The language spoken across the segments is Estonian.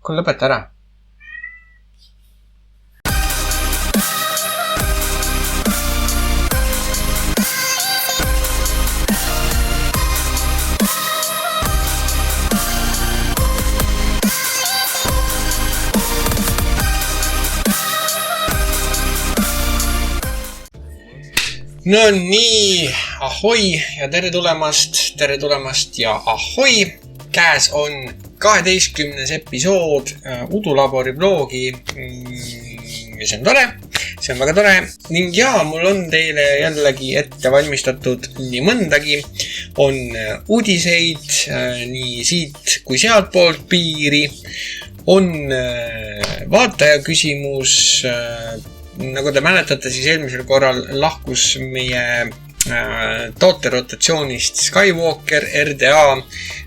Kuule, lõpeta ära. No nii, ahoi ja tere tulemast ja ahoi. Käes on 12. episood Udulabori vlogi. See on tore, see on väga tore. Ning jaa, mul on teile jällegi ette valmistatud nii mõndagi. On uudiseid nii siit kui sealt poolt piiri. On vaataja küsimus. Nagu te mäletate, siis eelmisel korral lahkus meie tooterotatsioonist Skywalker RDA,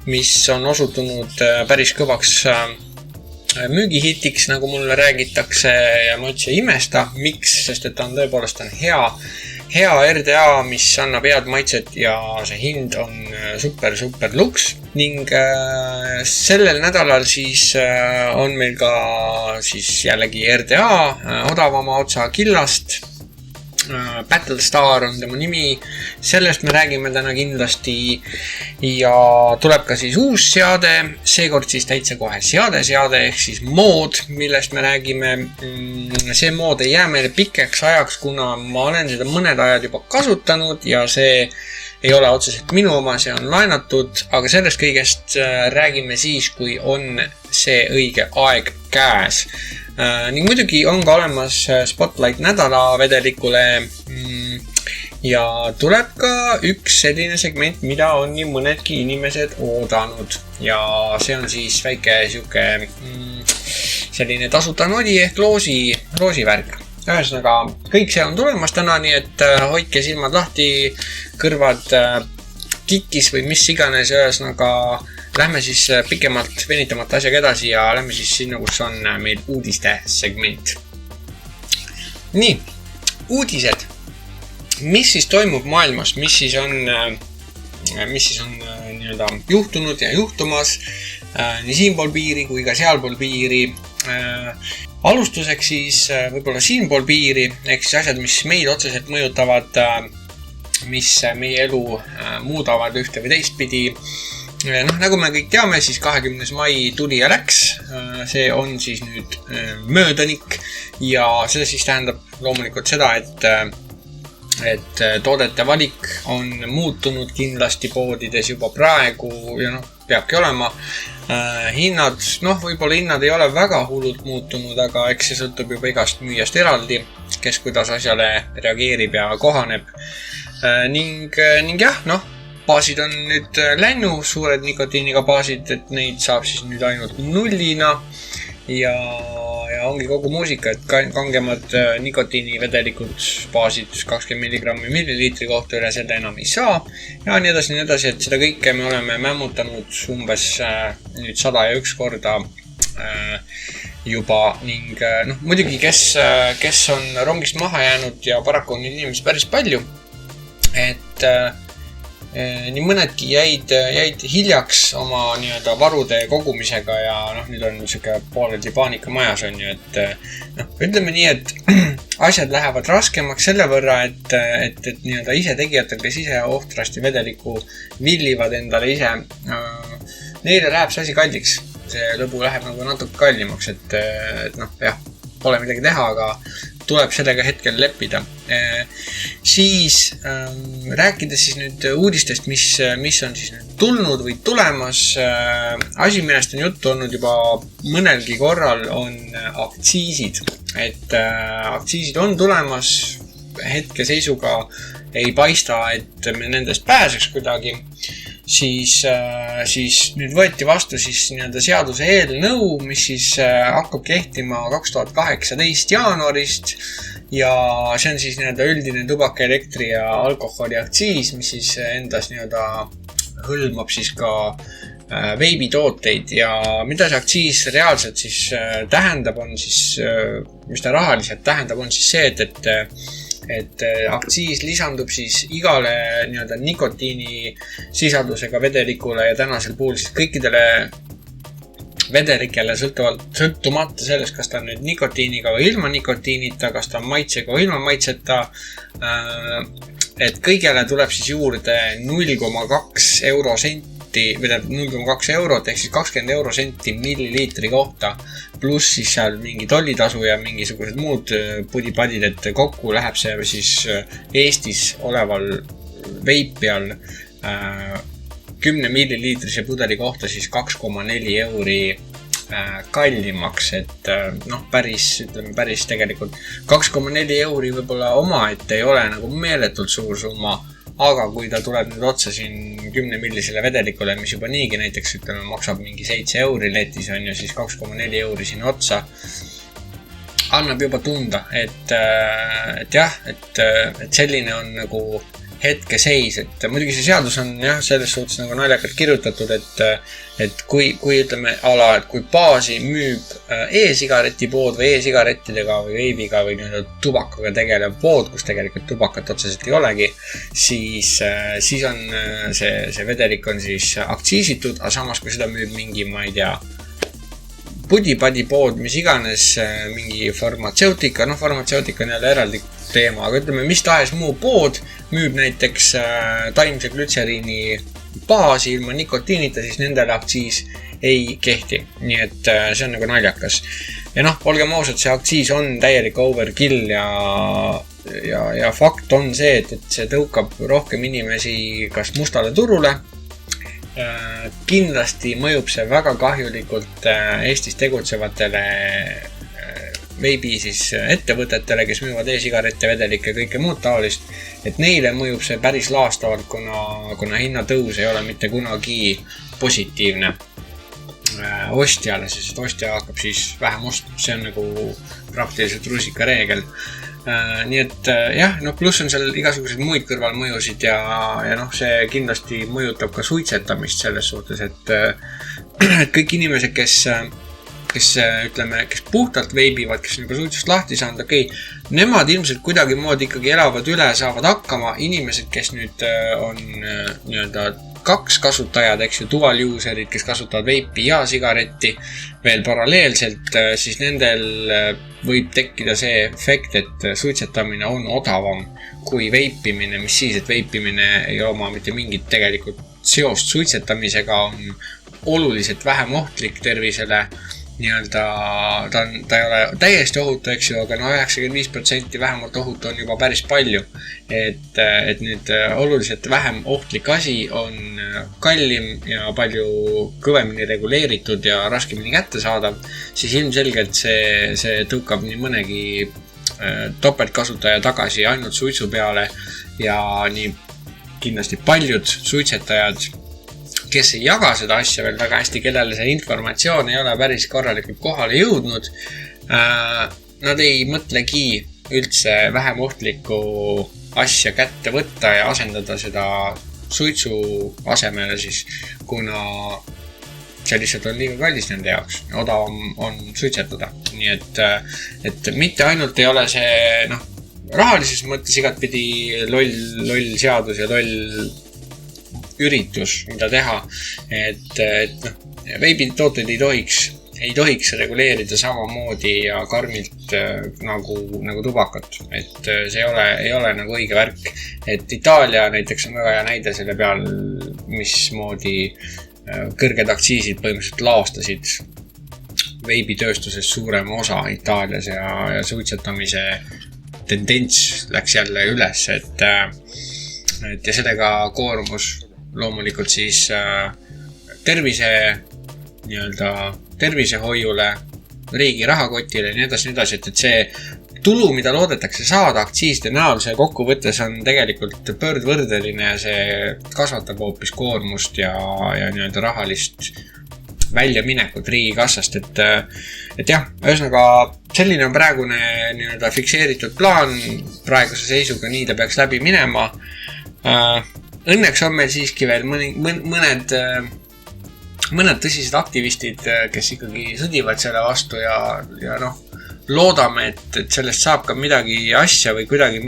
mis on osutunud päris kõvaks müügihitiks, nagu mulle räägitakse, ja ma üldse ei imesta, miks, sest et ta on tõepoolest hea RDA, mis annab head maitset ja see hind on super luks. Ning sellel nädalal siis on meil ka siis jällegi RDA odavama otsa killast. Battlestar on tema nimi, sellest me räägime täna kindlasti ja tuleb ka siis uus seade, seekord siis täitsa kohe seade ehk siis mood, millest me räägime. See mood ei jää meile pikeks ajaks, kuna ma olen seda mõned ajad juba kasutanud ja see ei ole otseselt minu oma, see on laenatud, aga sellest kõigest räägime siis, kui on see õige aeg käes. Ning muidugi on ka olemas Spotlight nädala vedelikule ja tuleb ka üks selline segment, mida on nii mõnedki inimesed oodanud. Ja see on siis väike selline tasuta nodi ehk loosivärk. Ühesõnaga, kõik see on tulemas täna, nii et hoidke silmad lahti, kõrvad kikkis või mis iganes. Ühesõnaga, lähme siis pikemalt venitamata asjaga edasi ja lähme siis sinna, kus on meil uudiste segment. Nii, uudised. Mis siis toimub maailmas, mis siis on nii-öelda juhtunud ja juhtumas nii siinpool piiri kui ka sealpool piiri. Alustuseks siis võib-olla siinpool piiri, ehk siis asjad, mis meid otseselt mõjutavad, mis meie elu muudavad ühte või teistpidi. Nagu me kõik teame, siis 20. mai tuli ja läks. See on siis nüüd möödanik ja see siis tähendab loomulikult seda, et toodete valik on muutunud kindlasti poodides juba praegu ja peabki olema. Hinnad, võib-olla hinnad ei ole väga hullult muutunud, aga eks see sõltub juba igast müüjast eraldi, kes kuidas asjale reageerib ja kohaneb. Ning jah, baasid on nüüd lännu, suured nikotiiniga baasid, et neid saab siis nüüd ainult nullina ja ongi kogu muusika, et kangemad nikotiinivedelikud baasid 20 mg milliliitri kohta üle seda enam ei saa ja nii edasi, et seda kõike me oleme mämmutanud umbes nüüd 101 korda juba ning muidugi, kes on rongist maha jäänud ja paraku on inimesi päris palju, et nii mõnedki jäid hiljaks oma nii-öelda varude kogumisega ja nüüd on niisugune pooleldi paanika majas on ju, et ütleme nii, et asjad lähevad raskemaks selle võrra, et nii-öelda ise tegijatel, kes ise ohtrasti vedelikku villivad endale ise, neile läheb see asi kalliks. See lõbu läheb nagu natuke kallimaks, et jah, pole midagi teha, aga tuleb sellega hetkel leppida. Siis rääkides siis nüüd uudistest, mis on siis nüüd tulnud või tulemas. Asi, millest on juttu olnud juba mõnelgi korral, on aktsiisid. Et aktsiisid on tulemas, hetkeseisuga ei paista, et me nendest pääseks kuidagi. Siis nüüd võeti vastu siis nii-öelda seaduse eelnõu, mis siis hakkab kehtima 2018 jaanuarist ja see on siis nii-öelda üldine tubaka, elektri ja alkoholi aktsiis, mis siis endas nii-öelda hõlmab siis ka veibitooteid ja mida see aktsiis reaalselt siis tähendab, on siis, mis ta rahaliselt tähendab, on siis see, et aktsiis lisandub siis igale nii-öelda nikotiini sisaldusega vedelikule ja tänasel puhul siis kõikidele vedelikele sõltumata sellest, kas ta on nüüd nikotiiniga või ilma nikotiinita, kas ta on maitsega või ilma maitseta. Et kõigele tuleb siis juurde 0,2 eurosenti või 0,2 eurot ehk siis 20 eurosenti milliliitri kohta. Pluss siis seal mingi tollitasu ja mingisugused muud pudipadid, et kokku läheb see siis Eestis oleval veipi all 10 milliliitrise pudeli kohta siis 2,4 euri kallimaks, et päris tegelikult 2,4 euri võib-olla oma, et ei ole nagu meeletult suur summa, aga kui ta tuleb nüüd otsa siin 10 millisele vedelikule, mis juba niigi näiteks maksab mingi 7 euri letis on ju, siis 2,4 euri siin otsa annab juba tunda, et selline on nagu hetkeseis, et muidugi see seadus on jah, selles suhtes nagu naljakalt kirjutatud, et kui ütleme et kui baasi müüb e-sigareti pood või e-sigarettidega või veibiga või tubakaga tegelev pood, kus tegelikult tubakat otseselt ei olegi, siis on see vedelik on siis aktsiisitud, aga samas kui seda müüb mingi, ma ei tea, pudipadi pood, mis iganes, mingi farmatseutika, farmatseutika on jälle eraldi teema, aga ütleme, mis tahes muu pood müüb näiteks taimse glütseriini baasi ilma nikotiinita, siis nendele aktsiis ei kehti. Nii et see on nagu naljakas. Ja olgem ausad, see aktsiis on täielik overkill ja fakt on see, et see tõukab rohkem inimesi kas mustale turule. Kindlasti mõjub see väga kahjulikult Eestis tegutsevatele veibi siis ettevõtetele, kes müüvad e-sigarette, vedelikke ja kõike muud taolist, et neile mõjub see päris laastavalt, kuna hinnatõus ei ole mitte kunagi positiivne ostjale, sest ostja hakkab siis vähem ostma, see on nagu praktiliselt rusika reegel. Nii et jah, pluss on seal igasuguseid muid kõrvalmõjusid ja see kindlasti mõjutab ka suitsetamist selles suhtes, et kõik inimesed, kes puhtalt veibivad, kes on suitsust lahti saanud, nemad ilmselt kuidagi moodi ikkagi elavad üle, saavad hakkama. Inimesed, kes nüüd on kaks kasutajad, eks ju, dual userid, kes kasutavad veipi ja sigaretti veel paralleelselt, siis nendel võib tekkida see efekt, et suitsetamine on odavam kui veipimine, mis siis, et veipimine ei oma mitte mingit tegelikult seost suitsetamisega, on oluliselt vähem ohtlik tervisele. Ta ei ole täiesti ohutu, eks ju, aga 95% vähemalt ohutu on juba päris palju. Et nüüd oluliselt vähem ohtlik asi on kallim ja palju kõvemini reguleeritud ja raskemini kättesaadav, siis ilmselgelt see tõukab nii mõnegi topeltkasutaja tagasi ainult suitsu peale ja nii kindlasti paljud suitsetajad, kes ei jaga seda asja veel väga hästi, kellele see informatsioon ei ole päris korralikult kohale jõudnud. Nad ei mõtlegi üldse vähem ohtlikku asja kätte võtta ja asendada seda suitsu asemele siis, kuna see lihtsalt on liiga kallis nende jaoks. Odavam on suitsetada. Nii et mitte ainult ei ole see rahalises mõttes igatpidi loll seadus ja loll üritus, mida teha, et veibitooteid ei tohiks reguleerida samamoodi ja karmilt nagu tubakat, et see ei ole nagu õige värk, et Itaalia näiteks on väga hea näide selle peal, mismoodi kõrged aktsiisid põhimõtteliselt laastasid veibitööstuses suurema osa Itaalias ja suitsetamise tendents läks jälle üles, et ja sellega koormus loomulikult siis tervisehoiule, riigi rahakotile ja nii edasi, et see tulu, mida loodetakse saada aktsiiside näol, see kokkuvõttes on tegelikult pöördvõrdeline ja see kasvatab hoopis koormust ja rahalist väljaminekut riigikassast, et jah, ühesõnaga selline on praegune fikseeritud plaan, praeguse seisuga nii ta peaks läbi minema. Õnneks on meil siiski veel mõned tõsised aktivistid, kes ikkagi sõdivad selle vastu ja loodame, et sellest saab ka midagi asja või kuidagi,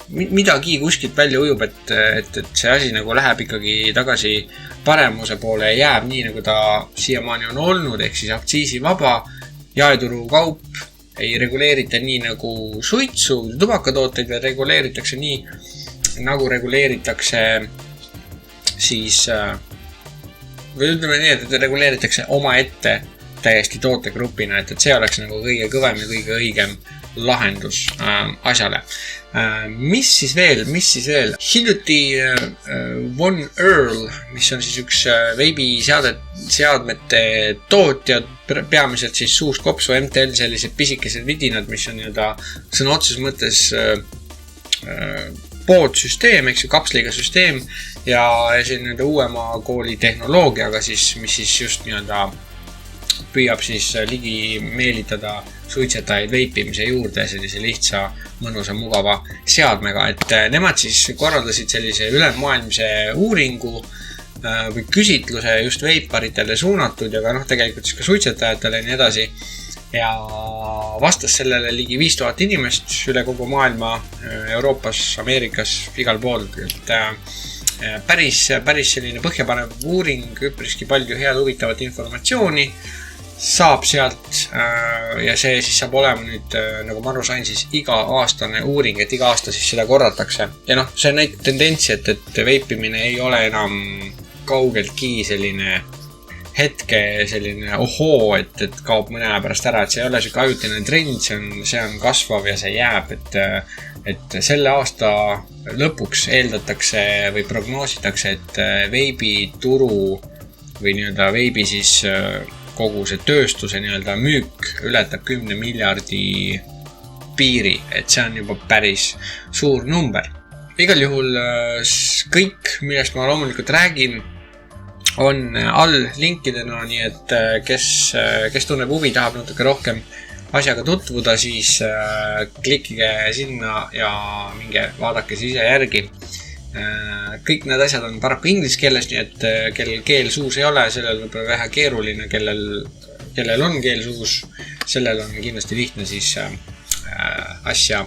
midagi kuskilt välja ujub, et see asi nagu läheb ikkagi tagasi paremuse poole ja jääb nii, nagu ta siiamaani on olnud, ehk siis aktsiisivaba jaeturu kaup ei reguleerita nii nagu suitsu, tubakatooteid, ja reguleeritakse nii, nagu reguleeritakse siis, või ütleme nii, et reguleeritakse omaette täiesti tootegrupina, et see oleks nagu kõige kõvem ja kõige õigem lahendus asjale. Mis siis veel? Hiljuti One Earl, mis on siis üks veibiseadmete tootjad, peamiselt siis Suuskopsu MTL, sellised pisikesed vidinad, mis on sõna otseses mõttes poodsüsteem, eks ju, kapsliga süsteem ja see uuema kooli tehnoloogiaga siis, mis siis just püüab siis ligi meelitada suitsetajaid veipimise juurde sellise lihtsa, mõnusa, mugava seadmega, et nemad siis korraldasid sellise ülemaailmse uuringu või küsitluse just veiparitele suunatud ja ka tegelikult siis ka suitsetajatele ja nii edasi. Ja vastas sellele ligi 5000 inimest üle kogu maailma, Euroopas, Ameerikas, igal pool, et päris selline põhjapanev uuring, üpriski palju head huvitavat informatsiooni saab sealt ja see siis saab olema nüüd, nagu ma aru sain, siis iga-aastane uuring, et iga aasta siis seda korratakse. Ja see näitab tendentsi, et veipimine ei ole enam kaugeltki selline hetke selline ohoo, et kaob mõne aja pärast ära, et see ei ole selline ajutine trend, see on kasvav ja see jääb, et selle aasta lõpuks eeldatakse või prognoositakse, et veibituru või veibi siis kogu see tööstuse müük ületab 10 miljardi piiri, et see on juba päris suur number. Igal juhul kõik, millest ma loomulikult räägin, on all linkidena, nii et kes tunneb huvi, tahab natuke rohkem asjaga tutvuda, siis klikkige sinna ja minge vaadake siis ise järgi. Kõik need asjad on paraku inglise keeles, nii et kellel keel suus ei ole, sellel võib-olla vähe keeruline, kellel on keel suus, sellel on kindlasti lihtne siis asja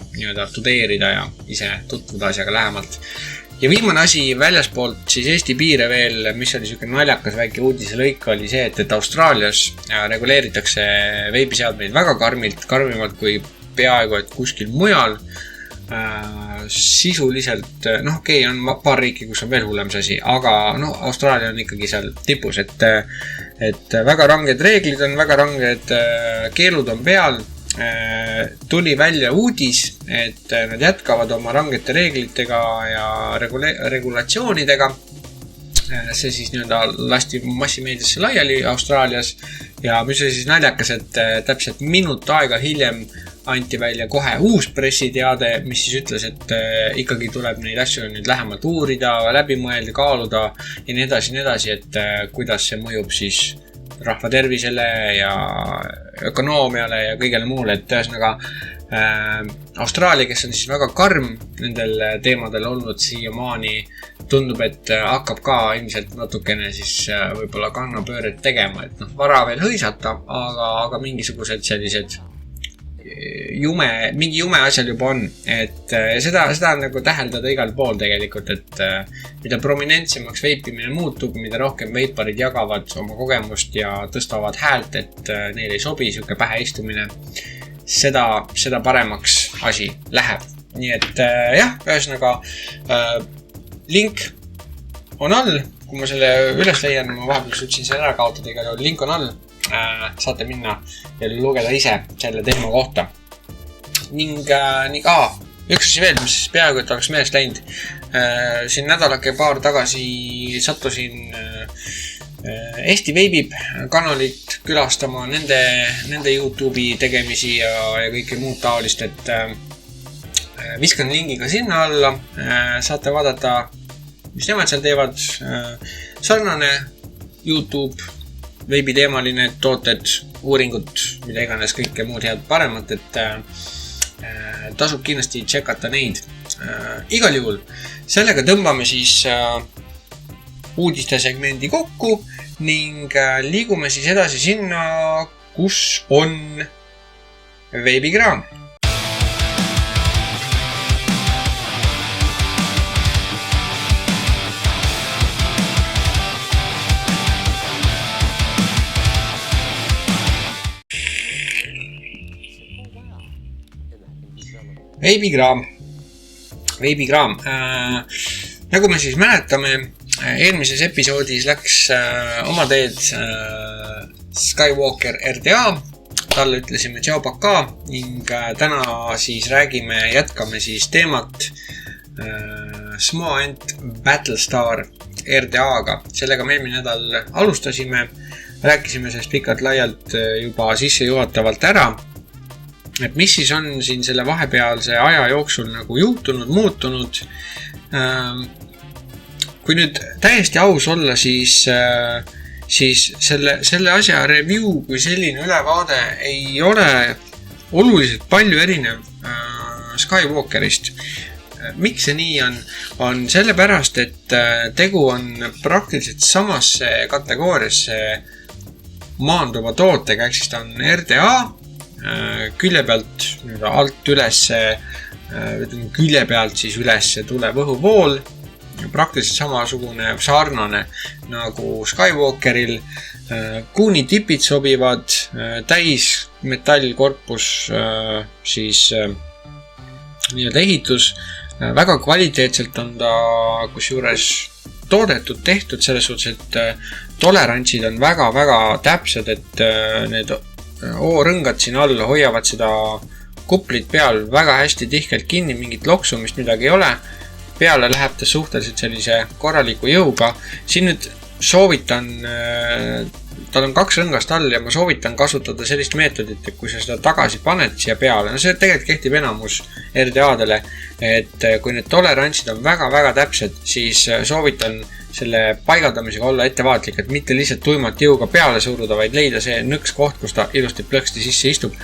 tudeerida ja ise tutvuda asjaga lähemalt. Ja viimane asi väljaspoolt siis Eesti piire veel, mis oli selline naljakas väike uudiselõik, oli see, et Austraalias reguleeritakse veibiseadmeid väga karmimalt kui peaaegu et kuskil mujal. Sisuliselt, on paar riiki, kus on veel hullem see asi, aga Austraalia on ikkagi seal tipus, et väga ranged reeglid on, väga ranged keelud on peal. Tuli välja uudis, et nad jätkavad oma rangete reeglitega ja regulatsioonidega. See siis lasti massimeediasse laiali Austraalias ja mis oli siis naljakas, et täpselt minut aega hiljem anti välja kohe uus pressiteade, mis siis ütles, et ikkagi tuleb neid asju nüüd lähemalt uurida, läbi mõelda, kaaluda ja nii edasi, et kuidas see mõjub siis rahva tervisele ja ökonoomiale ja kõigele muule, et ühesõnaga Austraalia, kes on siis väga karm nendel teemadel olnud siiamaani, tundub, et hakkab ka ilmselt natukene siis võib-olla kannapööret tegema, et vara veel hõisata, aga mingisugused sellised mingi jume asjal juba on, et seda on täheldada igal pool tegelikult, et mida prominentsemaks veipimine muutub, mida rohkem veiparid jagavad oma kogemust ja tõstavad häält, et neil ei sobi siuke pähe istumine, seda paremaks asi läheb. Nii et jah, ühesõnaga link on all, kui ma selle üles leian, ma vahepeal suutsin selle ära kaotada, igal juhul link on all. Saate minna ja lugeda ise selle teema kohta. Ning üks asi veel, mis peaaegu et oleks meelest läinud. Siin nädalake paar tagasi sattusin Eesti Veibib kanalit külastama, nende YouTube'i tegemisi ja kõike muud taolist, et viskan lingi ka sinna alla. Saate vaadata, mis nemad seal teevad. Sarnane YouTube veibiteemaline tooted, uuringud, mida iganes kõike muud head paremat, et tasub kindlasti tšekata neid. Igal juhul sellega tõmbame siis uudiste segmendi kokku ning liigume siis edasi sinna, kus on Veebikraam. Veebikraam. Nagu me siis mäletame, eelmises episoodis läks oma teed Skywalker RDA, talle ütlesime tšau paka ning täna siis jätkame siis teemat Smoent Battlestar RDA-ga. Sellega me eelmine nädal alustasime, rääkisime sellest pikalt laialt juba sissejuhatavalt ära, et mis siis on siin selle vahepealse aja jooksul nagu juhtunud, muutunud. Kui nüüd täiesti aus olla, siis selle asja review kui selline ülevaade ei ole oluliselt palju erinev Skywalkerist. Miks see nii on? On sellepärast, et tegu on praktiliselt samasse kategooriasse maanduva tootega, ehk siis ta on RDA, külje pealt alt ülesse, külje pealt siis ülesse tuleb õhuvool, praktiliselt samasugune sarnane nagu Skywalkeril. Kuuni tipid sobivad, täis metallkorpus, siis nii-öelda ehitus. Väga kvaliteetselt on ta kusjuures toodetud, tehtud selles suhtes, et tolerantsid on väga-väga täpsed, et need O-rõngad siin all hoiavad seda kuplit peal väga hästi tihkelt kinni, mingit loksumist midagi ei ole. Peale läheb ta suhteliselt sellise korraliku jõuga. Siin nüüd soovitan, tal on 2 rõngast all ja ma soovitan kasutada sellist meetodit, et kui sa seda tagasi paned siia peale, no see tegelikult kehtib enamus RDA-dele, et kui need tolerantsid on väga-väga täpsed, siis soovitan selle paigaldamisega olla ettevaatlik, et mitte lihtsalt tuimalt jõuga peale suruda, vaid leida see nõks koht, kus ta ilusti plõksti sisse istub.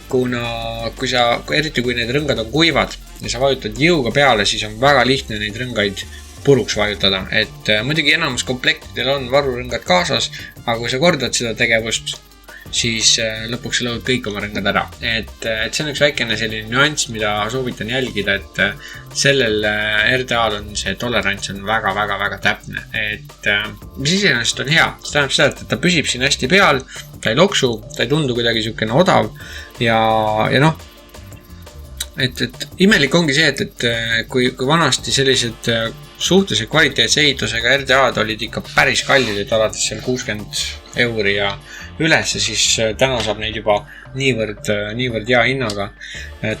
Eriti kui need rõngad on kuivad ja sa vajutad jõuga peale, siis on väga lihtne neid rõngaid puruks vajutada. Et muidugi enamus komplektidel on varurõngad kaasas, aga kui sa kordad seda tegevust, siis lõpuks sa lõhud kõik oma rõngad ära. Et see on üks väikene selline nüanss, mida soovitan jälgida, et sellel RDA-l on see tolerants on väga-väga-väga täpne. Et mis iseenesest on hea, see tähendab seda, et ta püsib siin hästi peal, ta ei loksu, ta ei tundu kuidagi niisugune odav ja noh, et imelik ongi see, et kui vanasti sellised suhteliselt kvaliteetse ehitusega RDA-d olid ikka päris kallid, et alates seal 60 € ja ülesse, siis täna saab neid juba niivõrd hea hinnaga.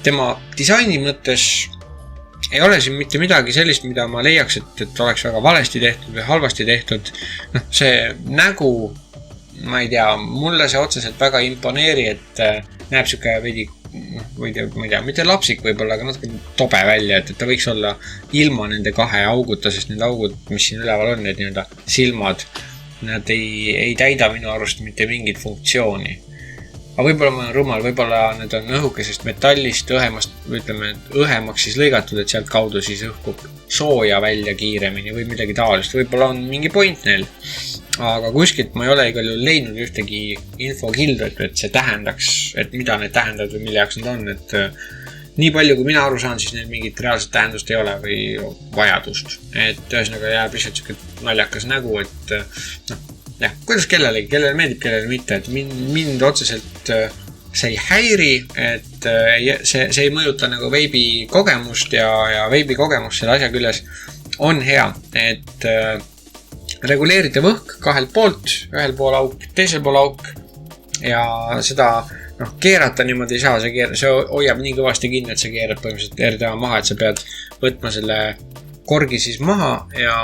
Tema disaini mõttes ei ole siin mitte midagi sellist, mida ma leiaks, et oleks väga valesti tehtud või halvasti tehtud. No, see nägu, ma ei tea, mulle see otseselt väga imponeeri, et näeb siuke veidi, ma ei tea, mitte lapsik võib-olla, aga natuke tobe välja, et ta võiks olla ilma nende 2 auguta, sest need augud, mis siin üleval on, need nii-öelda silmad, nad ei täida minu arust mitte mingit funktsiooni. Aga võib-olla ma olen rumal, võib-olla need on õhukesest metallist õhemaks siis lõigatud, et sealt kaudu siis õhkub sooja välja kiiremini või midagi taolist. Võib-olla on mingi point neil. Aga kuskilt ma ei ole igal juhul leidnud ühtegi infokildrit, et see tähendaks, et mida need tähendavad või mille jaoks nad on. Et nii palju, kui mina aru saan, siis neil mingit reaalset tähendust ei ole või vajadust. Et ühesõnaga jääb lihtsalt siuke naljakas nägu, et jah, kuidas kellele meeldib, kellele mitte. Et mind otseselt see ei häiri, et see ei mõjuta nagu veebi kogemust ja veebi kogemus selle asja küljes on hea, et reguleerida võhk 2 poolt, ühel pool auk, teisel pool auk ja seda keerata niimoodi ei saa, see hoiab nii kõvasti kinni, et sa keerad põhimõtteliselt RDA maha, et sa pead võtma selle korgi siis maha ja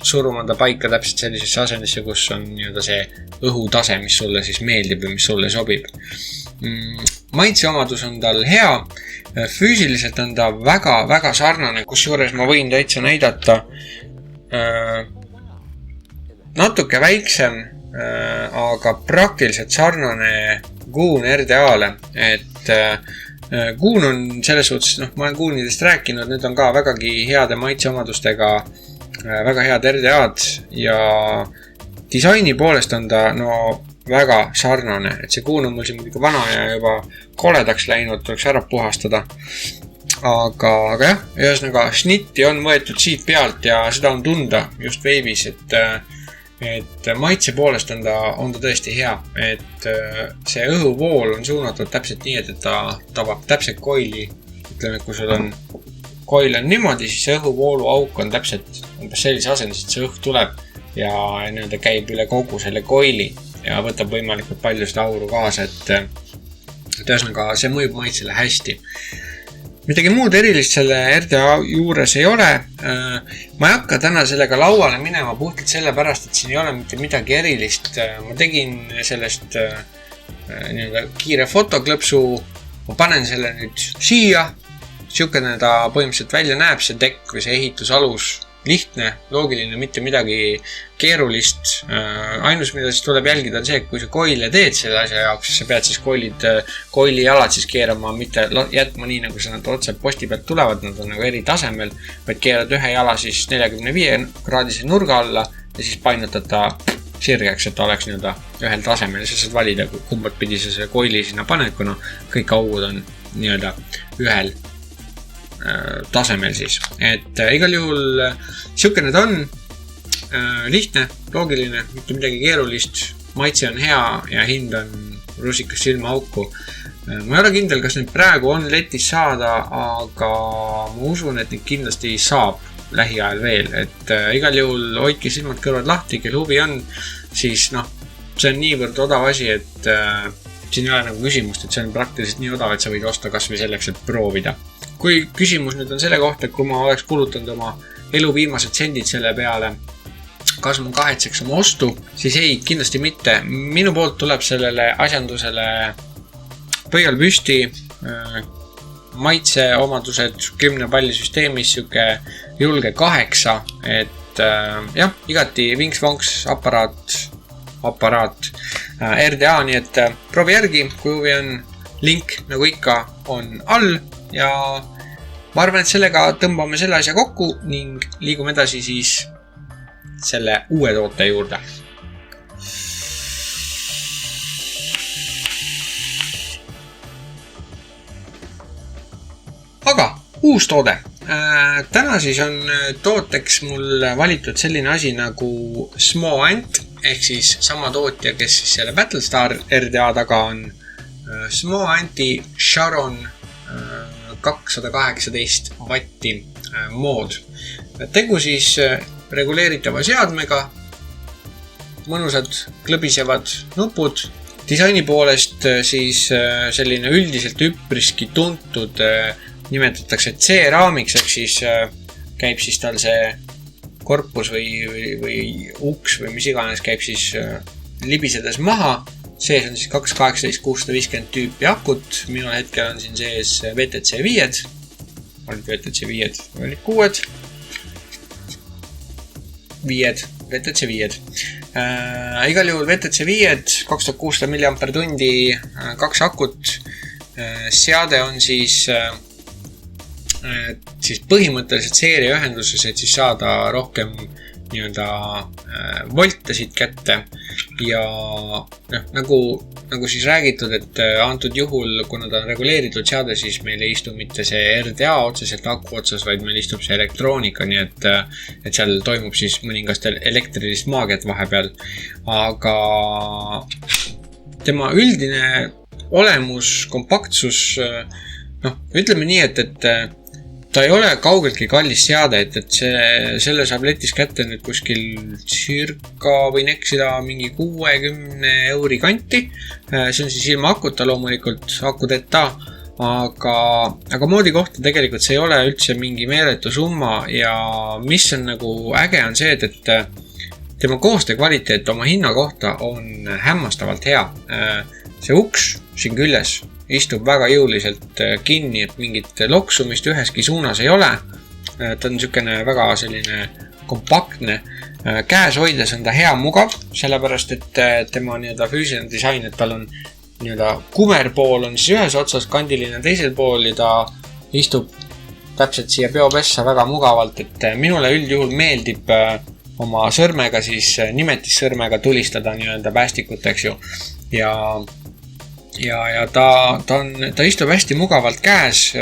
suruma ta paika täpselt sellisesse asendisse, kus on nii-öelda see õhutase, mis sulle siis meeldib või mis sulle sobib. Maitseomadus on tal hea, füüsiliselt on ta väga-väga sarnane, kusjuures ma võin täitsa näidata natuke väiksem, aga praktiliselt sarnane Goon RDA-le, et Goon on selles suhtes, ma olen Goonidest rääkinud, need on ka vägagi heade maitseomadustega, väga head RDA-d ja disaini poolest on ta väga sarnane, et see kuun on mul siin muidugi vana ja juba koledaks läinud, tuleks ära puhastada. Aga jah, ühesõnaga šnitti on võetud siit pealt ja seda on tunda just veebis, et maitse poolest on ta tõesti hea, et see õhuvool on suunatud täpselt nii, et ta tabab täpselt koili. Ütleme, kui sul on koil on niimoodi, siis õhuvoolu auk on täpselt sellise asendis, et see õhk tuleb ja nii-öelda käib üle kogu selle koili ja võtab võimalikult palju seda auru kaasa, et ühesõnaga see mõjub maitsele hästi. Midagi muud erilist selle RDA juures ei ole. Ma ei hakka täna sellega lauale minema puhtalt sellepärast, et siin ei ole mitte midagi erilist. Ma tegin sellest kiire fotoklõpsu, ma panen selle nüüd siia. Siukene ta põhimõtteliselt välja näeb, see tekk või see ehitusalus. Lihtne, loogiline, mitte midagi keerulist. Ainus, mida siis tuleb jälgida on see, et kui sa koile teed selle asja jaoks, sa pead siis koili jalad siis keerama, mitte jätma nii, nagu sa nad otse posti pealt tulevad, nad on nagu eri tasemel, vaid keerad ühe jala siis 45 kraadise nurga alla ja siis painutad ta sirgeks, et ta oleks nii-öelda ühel tasemel ja sa saad valida, kumbat pidi sa selle koili sinna paned, kuna kõik augud on nii-öelda ühel tasemel siis, et igal juhul siukene ta on, lihtne, loogiline, mitte midagi keerulist, maitse on hea ja hind on rusikas silma auku. Ma ei ole kindel, kas neid praegu on letis saada, aga ma usun, et neid kindlasti saab lähiajal veel, et igal juhul hoidke silmad kõrvad lahti, kel huvi on, siis see on niivõrd odav asi, et siin ei ole nagu küsimust, et see on praktiliselt nii odav, et sa võid osta kas või selleks, et proovida. Kui küsimus nüüd on selle kohta, et kui ma oleks kulutanud oma elu viimased sendid selle peale, kas ma kahetseks oma ostu, siis ei, kindlasti mitte. Minu poolt tuleb sellele asjandusele pöial püsti, maitse omadused 10 palli süsteemis, siuke julge 8, et jah, igati vinks-vonks aparaat RDA, nii et proovi järgi, kui huvi on, link nagu ikka on all ja ma arvan, et sellega tõmbame selle asja kokku ning liigume edasi siis selle uue toote juurde. Aga uus toode. Täna siis on tooteks mul valitud selline asi nagu Smo-Ant ehk siis sama tootja, kes siis selle Battlestar RDA taga on. Smo-Anti Sharon 218 vatti mood. Tegu siis reguleeritava seadmega, mõnusad klõbisevad nupud. Disaini poolest siis selline üldiselt üpriski tuntud nimetatakse C-raamiks, ehk siis käib siis tal see korpus või uks või mis iganes käib siis libisedes maha. Sees on siis 218-650 tüüpi akut. Minul hetkel on siin sees VTC 5. Olid VTC 5, olid 6. 5, VTC 5. Igal juhul VTC 5, 2600 mAh, 2 akut. Seade on siis põhimõtteliselt seeriaühenduses, et siis saada rohkem nii-öelda volte siit kätte ja nagu siis räägitud, et antud juhul, kuna ta on reguleeritud seade, siis meil ei istu mitte see RDA otseselt aku otsas, vaid meil istub see elektroonika, nii et seal toimub siis mõningast elektrilist maagiat vahepeal, aga tema üldine olemus, kompaktsus, ütleme nii, et ta ei ole kaugeltki kallis seade, et selle saab letis kätte nüüd kuskil circa võin eksida mingi 60 euri kanti. See on siis ilma akuta loomulikult, akudeta, aga moodi kohta tegelikult see ei ole üldse mingi meeletu summa ja mis on nagu äge on see, et tema koostöö kvaliteet oma hinna kohta on hämmastavalt hea. See uks siin küljes istub väga jõuliselt kinni, et mingit loksumist üheski suunas ei ole. Ta on niisugune väga selline kompaktne. Käes hoides on ta hea mugav, sellepärast et tema nii-öelda füüsiline disain, et tal on nii-öelda kumerpool on siis ühes otsas, kandiline teisel pool ja ta istub täpselt siia peopessa väga mugavalt, et minule üldjuhul meeldib oma sõrmega siis nimetissõrmega tulistada nii-öelda päästikut, eks ju. Ja ta istub hästi mugavalt käes.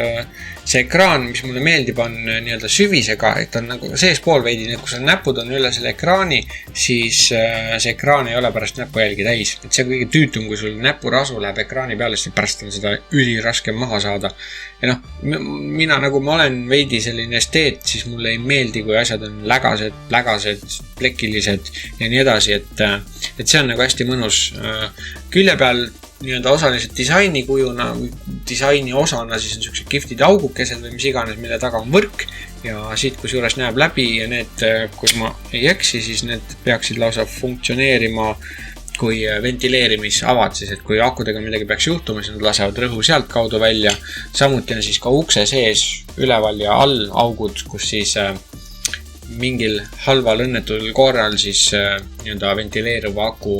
See ekraan, mis mulle meeldib, on nii-öelda süvisega, et on nagu seespool veidi, kui sul näpud on üle selle ekraani, siis see ekraan ei ole pärast näpujälgi täis. Et see kõige tüütum, kui sul näpurasu läheb ekraani peale, siis pärast on seda üliraske maha saada. Ja mina nagu ma olen veidi selline esteet, siis mulle ei meeldi, kui asjad on lägased, plekilised ja nii edasi, et see on nagu hästi mõnus. Külje peal nii-öelda osaliselt disaini kujuna, disaini osana, siis on sellised kihvtid augukesed või mis iganes, mille taga on võrk ja siit, kus juures näeb läbi ja need, kui ma ei eksi, siis need peaksid lausa funktsioneerima kui ventileerimisavad, siis et kui akudega midagi peaks juhtuma, siis nad lasevad rõhu sealt kaudu välja. Samuti on siis ka ukse sees üleval ja all augud, kus siis mingil halval õnnetul korral siis nii-öelda ventileeruva aku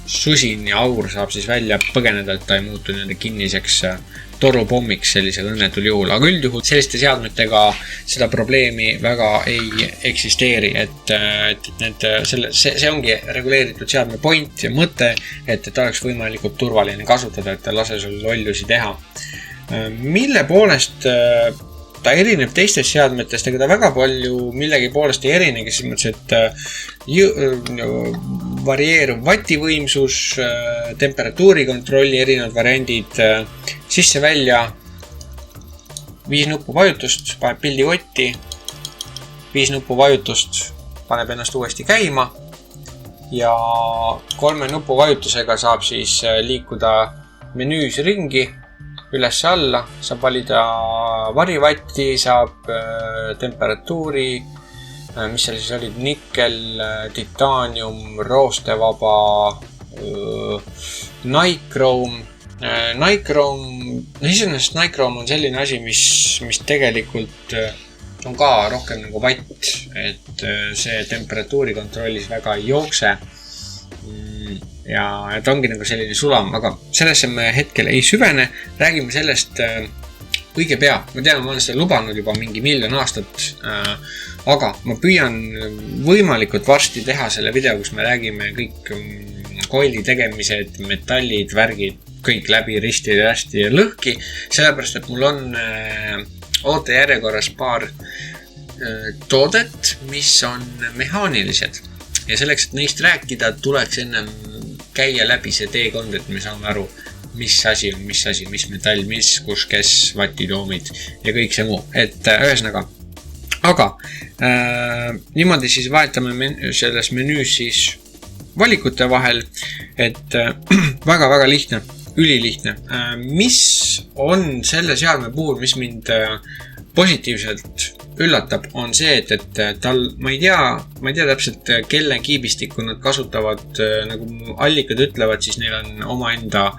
susin ja aur saab siis välja põgeneda, et ta ei muutu nende kinniseks torupommiks sellisel õnnetul juhul. Aga üldjuhul selliste seadmetega seda probleemi väga ei eksisteeri, et see ongi reguleeritud seadme point ja mõte, et oleks võimalikult turvaline kasutada, et ta lase sul lollusi teha. Mille poolest ta erineb teistest seadmetest, ega ta väga palju millegi poolest ei erinegi, siis mõttes, et varieeruv vativõimsus, temperatuuri kontrolli erinevad variandid, sisse-välja 5 nuppu vajutust, paneb pildi kotti, 5 nuppu vajutust, paneb ennast uuesti käima ja 3 nuppu vajutusega saab siis liikuda menüüs ringi, üles alla, saab valida varivatti, saab temperatuuri, mis seal siis olid, nikkel, titaanium, roostevaba, Nichrome. Iseenesest Nichrome on selline asi, mis tegelikult on ka rohkem nagu vatt, et see temperatuuri kontrollis väga ei jookse. Ja ta ongi nagu selline sulam, aga sellesse me hetkel ei süvene, räägime sellest õige pea. Ma tean, ma olen seda lubanud juba mingi 1 000 000 aastat, aga ma püüan võimalikult varsti teha selle video, kus me räägime kõik koili tegemised, metallid, värgid, kõik läbi risti ja lõhki, sellepärast, et mul on ootejärjekorras paar toodet, mis on mehaanilised. Ja selleks, et neist rääkida, tuleks ennem käia läbi see teekond, et me saame aru, mis asi, mis metall, mis, kus, kes, vatitoomid ja kõik see muu. Et ühesõnaga, aga niimoodi siis vahetame selles menüüs siis valikute vahel, et väga-väga lihtne, ülilihtne. Mis on selle seadme puhul, mis mind positiivselt üllatab, on see, et tal, ma ei tea täpselt, kelle kiibistikku nad kasutavad, nagu allikad ütlevad, siis neil on omaenda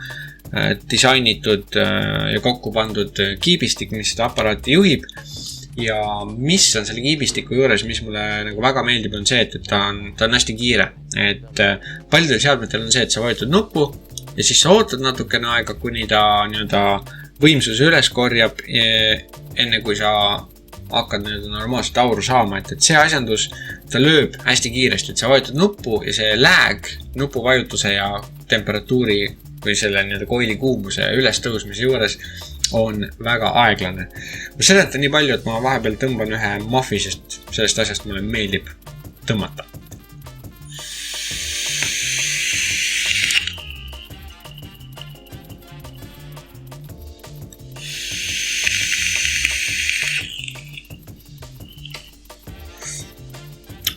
disainitud ja kokku pandud kiibistik, mis seda aparaati juhib. Ja mis on selle kiibistiku juures, mis mulle nagu väga meeldib, on see, et ta on hästi kiire. Et paljudel seadmetel on see, et sa vajutad nuppu ja siis sa ootad natukene aega, kuni ta nii-öelda võimsuse üles korjab, enne kui sa hakkad normaalselt auru saama, et see asjandus, ta lööb hästi kiiresti, et sa vajutad nuppu ja see lag nupu vajutuse ja temperatuuri või selle koili kuumuse üles tõusmise juures on väga aeglane. Ma seletan nii palju, et ma vahepeal tõmban ühe muffi, sest sellest asjast mulle meeldib tõmmata.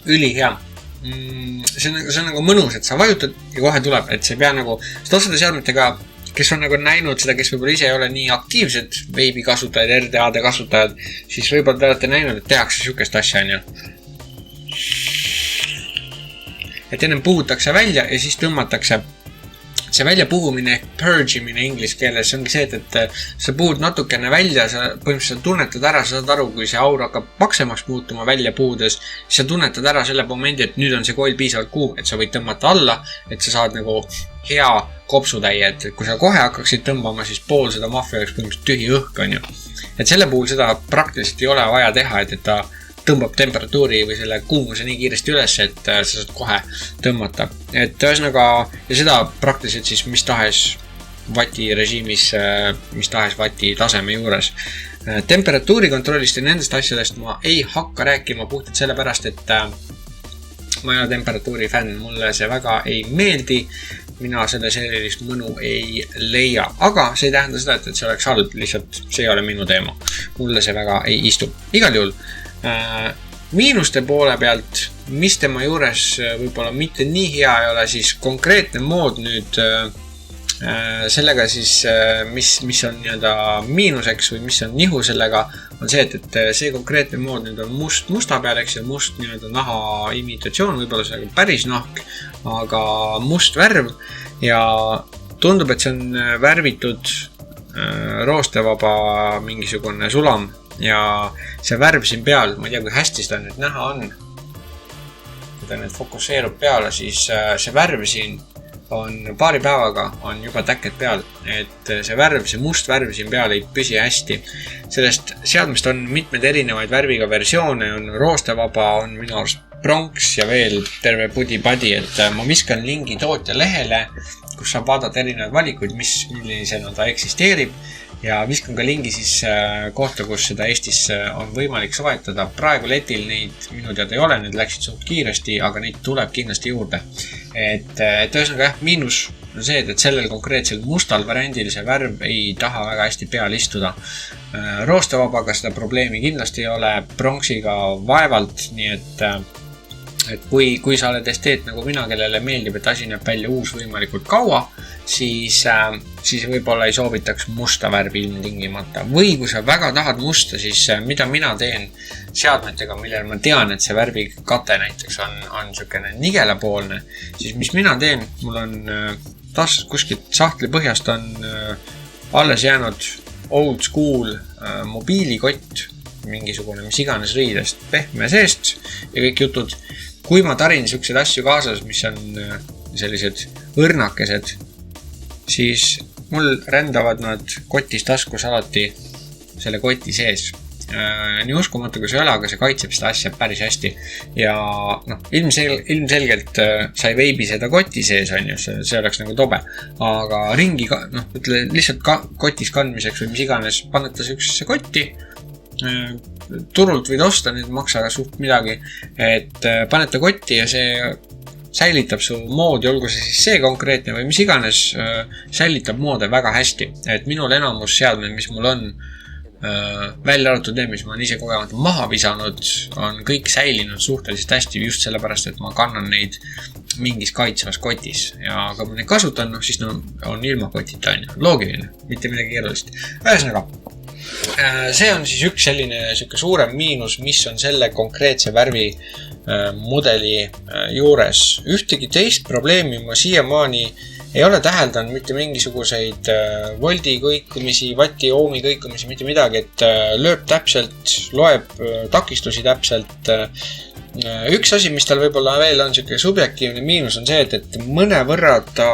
Ülihea. See on nagu mõnus, et sa vajutad ja kohe tuleb, et see pea nagu, sest osade seadmetega, kes on nagu näinud seda, kes võib-olla ise ei ole nii aktiivsed veebi kasutajad, RDAD kasutajad, siis võib-olla te olete näinud, et tehakse sükest asja, on ju. Et ennem puhutakse välja ja siis tõmmatakse see välja puhumine, purgimine inglise keeles, see ongi see, et sa puhud natukene välja, sa põhimõtteliselt tunnetad ära, sa saad aru, kui see aur hakkab paksemaks muutuma välja puhudes, siis sa tunnetad ära selle momendi, et nüüd on see koil piisavalt kuum, et sa võid tõmmata alla, et sa saad nagu hea kopsutäie, et kui sa kohe hakkaksid tõmbama, siis pool seda muffi oleks põhimõtteliselt tühi õhk, on ju. Et selle puhul seda praktiliselt ei ole vaja teha, et ta tõmbab temperatuuri või selle kuumuse nii kiiresti üles, et sa saad kohe tõmmata. Et ühesõnaga, ja seda praktiliselt siis mis tahes vati režiimis, mis tahes vati taseme juures. Temperatuuri kontrollist ja nendest asjadest ma ei hakka rääkima puhtalt sellepärast, et ma ei ole temperatuuri fänn, mulle see väga ei meeldi. Mina selle sellist mõnu ei leia, aga see ei tähenda seda, et see oleks halb, lihtsalt see ei ole minu teema. Mulle see väga ei istu. Igal juhul, miinuste poole pealt, mis tema juures võib-olla mitte nii hea ei ole, siis konkreetne mood nüüd sellega siis, mis on nii-öelda miinuseks või mis on nihu sellega, on see, et see konkreetne mood nüüd on musta peal, eks ja must nii-öelda naha imitatsioon, võib-olla see on päris nahk, aga must värv ja tundub, et see on värvitud roostevaba mingisugune sulam ja see värv siin peal, ma ei tea, kui hästi seda nüüd näha on, kui ta nüüd fokusseerub peale, siis see värv siin on paari päevaga on juba täkked peal, et see värv, see must värv siin peal ei püsi hästi. Sellest seadmest on mitmed erinevaid värviga versioone, on roostevaba, on minu arust pronks ja veel terve pudi-padi, et ma viskan lingi tootja lehele, kus saab vaadata erinevaid valikuid, millisena ta eksisteerib ja viskan ka lingi siis kohta, kus seda Eestis on võimalik soetada. Praegu letil neid minu teada ei ole, need läksid suht kiiresti, aga neid tuleb kindlasti juurde. Et ühesõnaga miinus on see, et sellel konkreetsel mustal variandil see värv ei taha väga hästi peal istuda. Roostevabaga seda probleemi kindlasti ei ole, pronksiga vaevalt, nii et kui sa oled esteet nagu mina, kellele meeldib, et asi näeb välja uus võimalikult kaua, siis võib-olla ei soovitaks musta värvi ilmtingimata. Või kui sa väga tahad musta, siis mida mina teen seadmetega, millel ma tean, et see värvi kate näiteks on niisugune nigelapoolne, siis mis mina teen, mul on kuskilt sahtli põhjast on alles jäänud old school mobiilikott, mingisugune mis iganes riidest pehme seest ja kõik jutud. Kui ma tarin niisuguseid asju kaasas, mis on sellised õrnakesed, siis mul rändavad nad kotis taskus alati selle koti sees. Nii uskumatu, kui see ei ole, aga see kaitseb seda asja päris hästi. Ja ilmselgelt sa ei veibi seda koti sees, on ju, see oleks nagu tobe. Aga ringi, lihtsalt kotis kandmiseks või mis iganes, panete üks kotti, turult võid osta, need maksa suht midagi, et panete kotti ja see säilitab su moodi, olgu see siis see konkreetne või mis iganes, säilitab moode väga hästi. Et minul enamus seadmed, mis mul on välja arvatud need, mis ma olen ise kogemata maha visanud, on kõik säilinud suhteliselt hästi just sellepärast, et ma kannan neid mingis kaitsvas kotis ja kui ma neid kasutan, siis on ilma kotita, loogiline, mitte midagi keerulist. Ühesõnaga, see on siis üks selline suurem miinus, mis on selle konkreetse värvi mudeli juures. Ühtegi teist probleemi ma siiamaani ei ole täheldanud mitte mingisuguseid voldi kõikumisi, vati, oomi kõikumisi, mitte midagi, et lööb täpselt, loeb takistusi täpselt. Üks asi, mis tal võib-olla veel on selline subjektiivne miinus, on see, et mõne võrra ta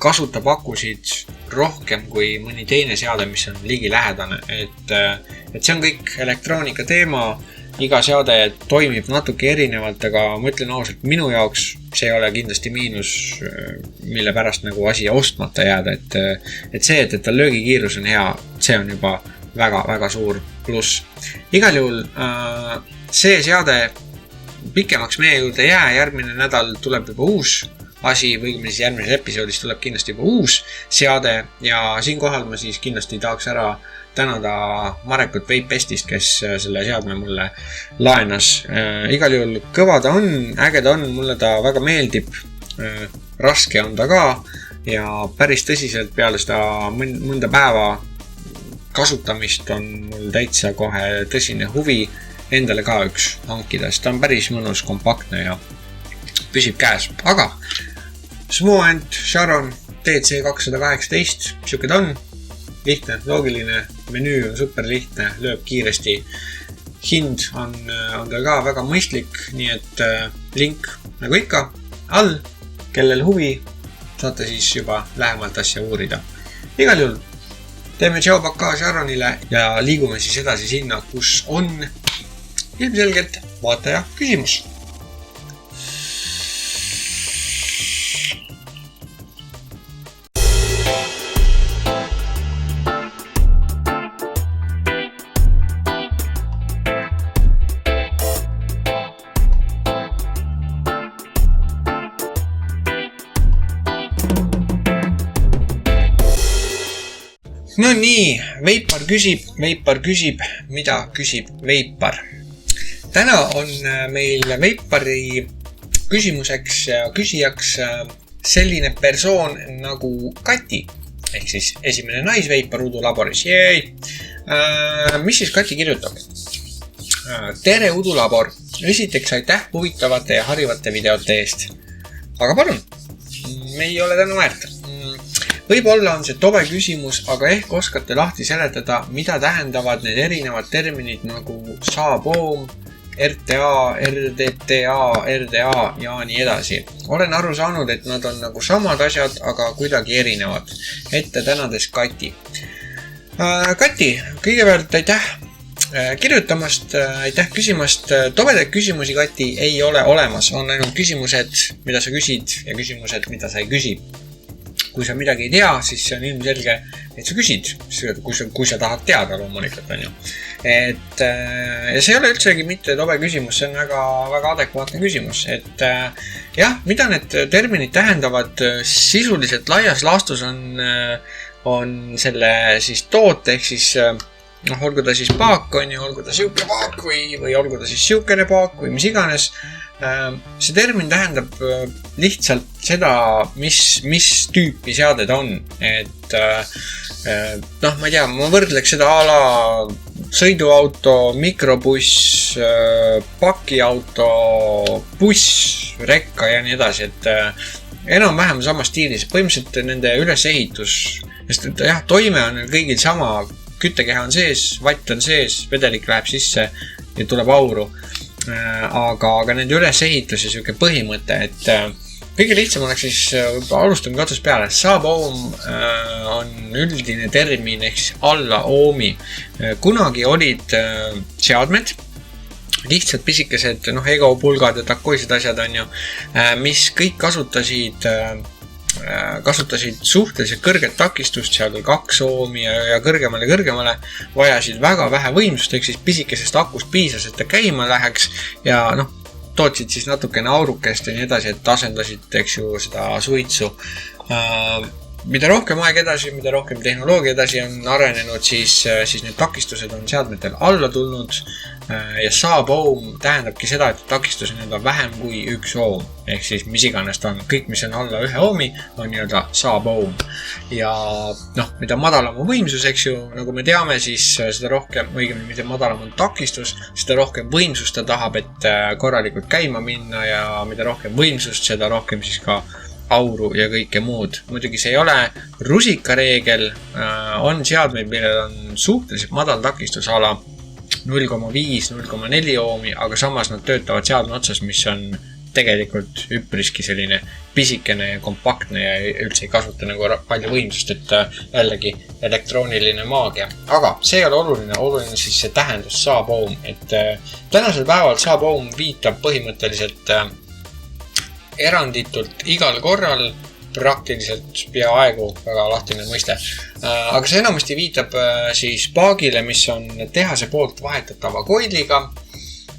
kasutab akusid rohkem kui mõni teine seade, mis on ligi lähedane. Et see on kõik elektroonika teema, iga seade toimib natuke erinevalt, aga ma ütlen ausalt, minu jaoks see ei ole kindlasti miinus, mille pärast nagu asi ostmata jääda. Et see, et ta löögikiirus on hea, see on juba väga suur pluss. Igal juhul see seade pikemaks meie juurde jää, järgmine nädal tuleb juba uus asi või siis järgmises episoodis tuleb kindlasti juba uus seade ja siinkohal ma siis kindlasti tahaks ära tänada Marekut Vape-Bestist, kes selle seadme mulle laenas. Igal juhul kõva ta on, äge ta on, mulle ta väga meeldib, raske on ta ka ja päris tõsiselt peale seda mõnda päeva kasutamist on mul täitsa kohe tõsine huvi endale ka üks hankida, sest ta on päris mõnus, kompaktne ja püsib käes. Aga Smo-Ant Sharon TC218, siuke ta on, lihtne, loogiline, menüü on super lihtne, lööb kiiresti, hind on tal ka väga mõistlik, nii et link nagu ikka all, kellel huvi, saate siis juba lähemalt asja uurida. Igal juhul teeme tšau baka Sharonile ja liigume siis edasi sinna, kus on ilmselgelt vaataja küsimus. No nii, Veipar küsib, mida küsib Veipar. Täna on meil Veipari küsimuseks ja küsijaks selline persoon nagu Kati. Ehk siis esimene naisveipar Udulaboris. Mis siis Kati kirjutab? Tere Udulabor! Esiteks aitäh huvitavate ja harivate videote eest. Aga palun, me ei ole tänu väärt. Võib-olla on see tobe küsimus, aga ehk oskate lahti seletada, mida tähendavad need erinevad terminid nagu saaboom, RTA, RDTA, RDA ja nii edasi. Olen aru saanud, et nad on nagu samad asjad, aga kuidagi erinevad. Ette tänades Kati. Kati, kõigepealt aitäh kirjutamast, aitäh küsimast. Tobedaid küsimusi, Kati, ei ole olemas. On ainult küsimused, mida sa küsid ja küsimused, mida sa ei küsi. Kui sa midagi ei tea, siis see on ilmselge, et sa küsid, kui sa tahad teada loomulikult, on ju. Ja see ei ole üldsegi mitte tobe küsimus, see on väga, väga adekvaatne küsimus. Jah, mida need terminid tähendavad sisuliselt laias laastus on selle siis toote, ehk siis olgu ta siis paak, on ju, olgu ta siuke paak või olgu ta siis siukene paak või mis iganes. See termin tähendab lihtsalt seda, mis tüüpi seade ta on. Ma ei tea, ma võrdleks seda ala sõiduauto, mikrobuss, pakiauto, buss, rekka ja nii edasi. Enam-vähem sama stiilis. Põhimõtteliselt nende ülesehitus, sest jah, toime on kõigil sama. Küttekeha on sees, vatt on sees, vedelik läheb sisse ja tuleb auru. Aga nende ülesehitus ja selline põhimõte, et kõige lihtsam oleks siis, alustame otsast peale. Saaboom on üldine termin ehk siis alla oomi. Kunagi olid seadmed, lihtsalt pisikesed egopulgad ja takoised asjad on ju, mis kõik kasutasid suhteliselt kõrget takistust, seal oli 2 oomi ja kõrgemale vajasid väga vähe võimsust, ehk siis pisikesest akust piisas, et ta käima läheks ja tootsid siis natukene aurukest ja nii edasi, et asendasid, eks ju, seda suitsu. Mida rohkem aeg edasi, mida rohkem tehnoloogia edasi on arenenud, siis need takistused on seadmetel alla tulnud ja saaboom tähendabki seda, et takistus on vähem kui 1 oom. Ehk siis mis iganes ta on, kõik mis on alla 1 oomi on saaboom. Ja mida madalam on võimsus, eks ju, nagu me teame, siis seda rohkem, õigemini mida madalam on takistus, seda rohkem võimsust ta tahab, et korralikult käima minna ja mida rohkem võimsust, seda rohkem siis ka auru ja kõike muud. Muidugi see ei ole rusikareegel, on seadmeid, millel on suhteliselt madal takistusala 0,5-0,4 oomi, aga samas nad töötavad seadme otsas, mis on tegelikult üpriski selline pisikene ja kompaktne ja üldse ei kasuta nagu palju võimsust, et jällegi elektrooniline maagia. Aga see ei ole oluline siis see tähendus saaboom, et tänasel päeval saaboom viitab põhimõtteliselt eranditult igal korral, praktiliselt peaaegu väga lahtine mõiste. Aga see enamasti viitab siis paagile, mis on tehase poolt vahetatava koiliga,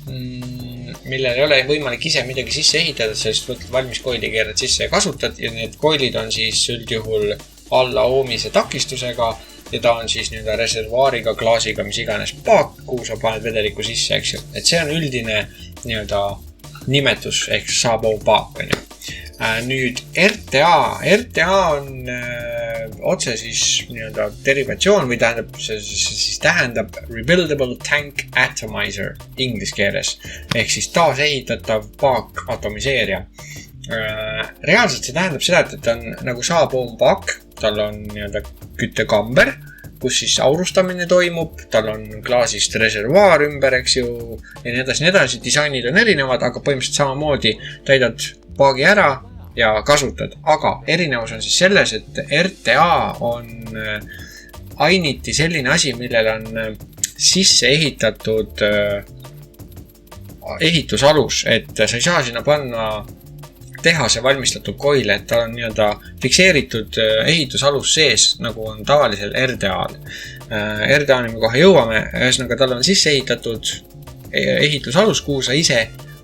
millel ei ole võimalik ise midagi sisse ehitada, sellest võtad valmis koili, keerad sisse ja kasutad ja need koilid on siis üldjuhul alla oomise takistusega ja ta on siis reservaariga, klaasiga, mis iganes paak, kuhu sa paned vedeliku sisse, eks ju. Et see on üldine nimetus ehk saaboom paak on ju. Nüüd RTA on otse siis derivatsioon või tähendab Rebuildable Tank Atomizer inglise keeles ehk siis taasehitatav paak atomiseerija. Reaalselt see tähendab seda, et ta on nagu saaboom paak, tal on küttekamber, kus siis aurustamine toimub, tal on klaasist reservaar ümber, eks ju, ja nii edasi, disainid on erinevad, aga põhimõtteliselt samamoodi täidad paagi ära ja kasutad. Aga erinevus on siis selles, et RTA on ainiti selline asi, millel on sisse ehitatud ehitusalus, et sa ei saa sinna panna tehase valmistatud koile, et ta on nii-öelda fikseeritud ehitusalus sees, nagu on tavalisel RDA-l. RDA-ni me kohe jõuame, ühesõnaga tal on sisse ehitatud ehitusalus, kuhu sa ise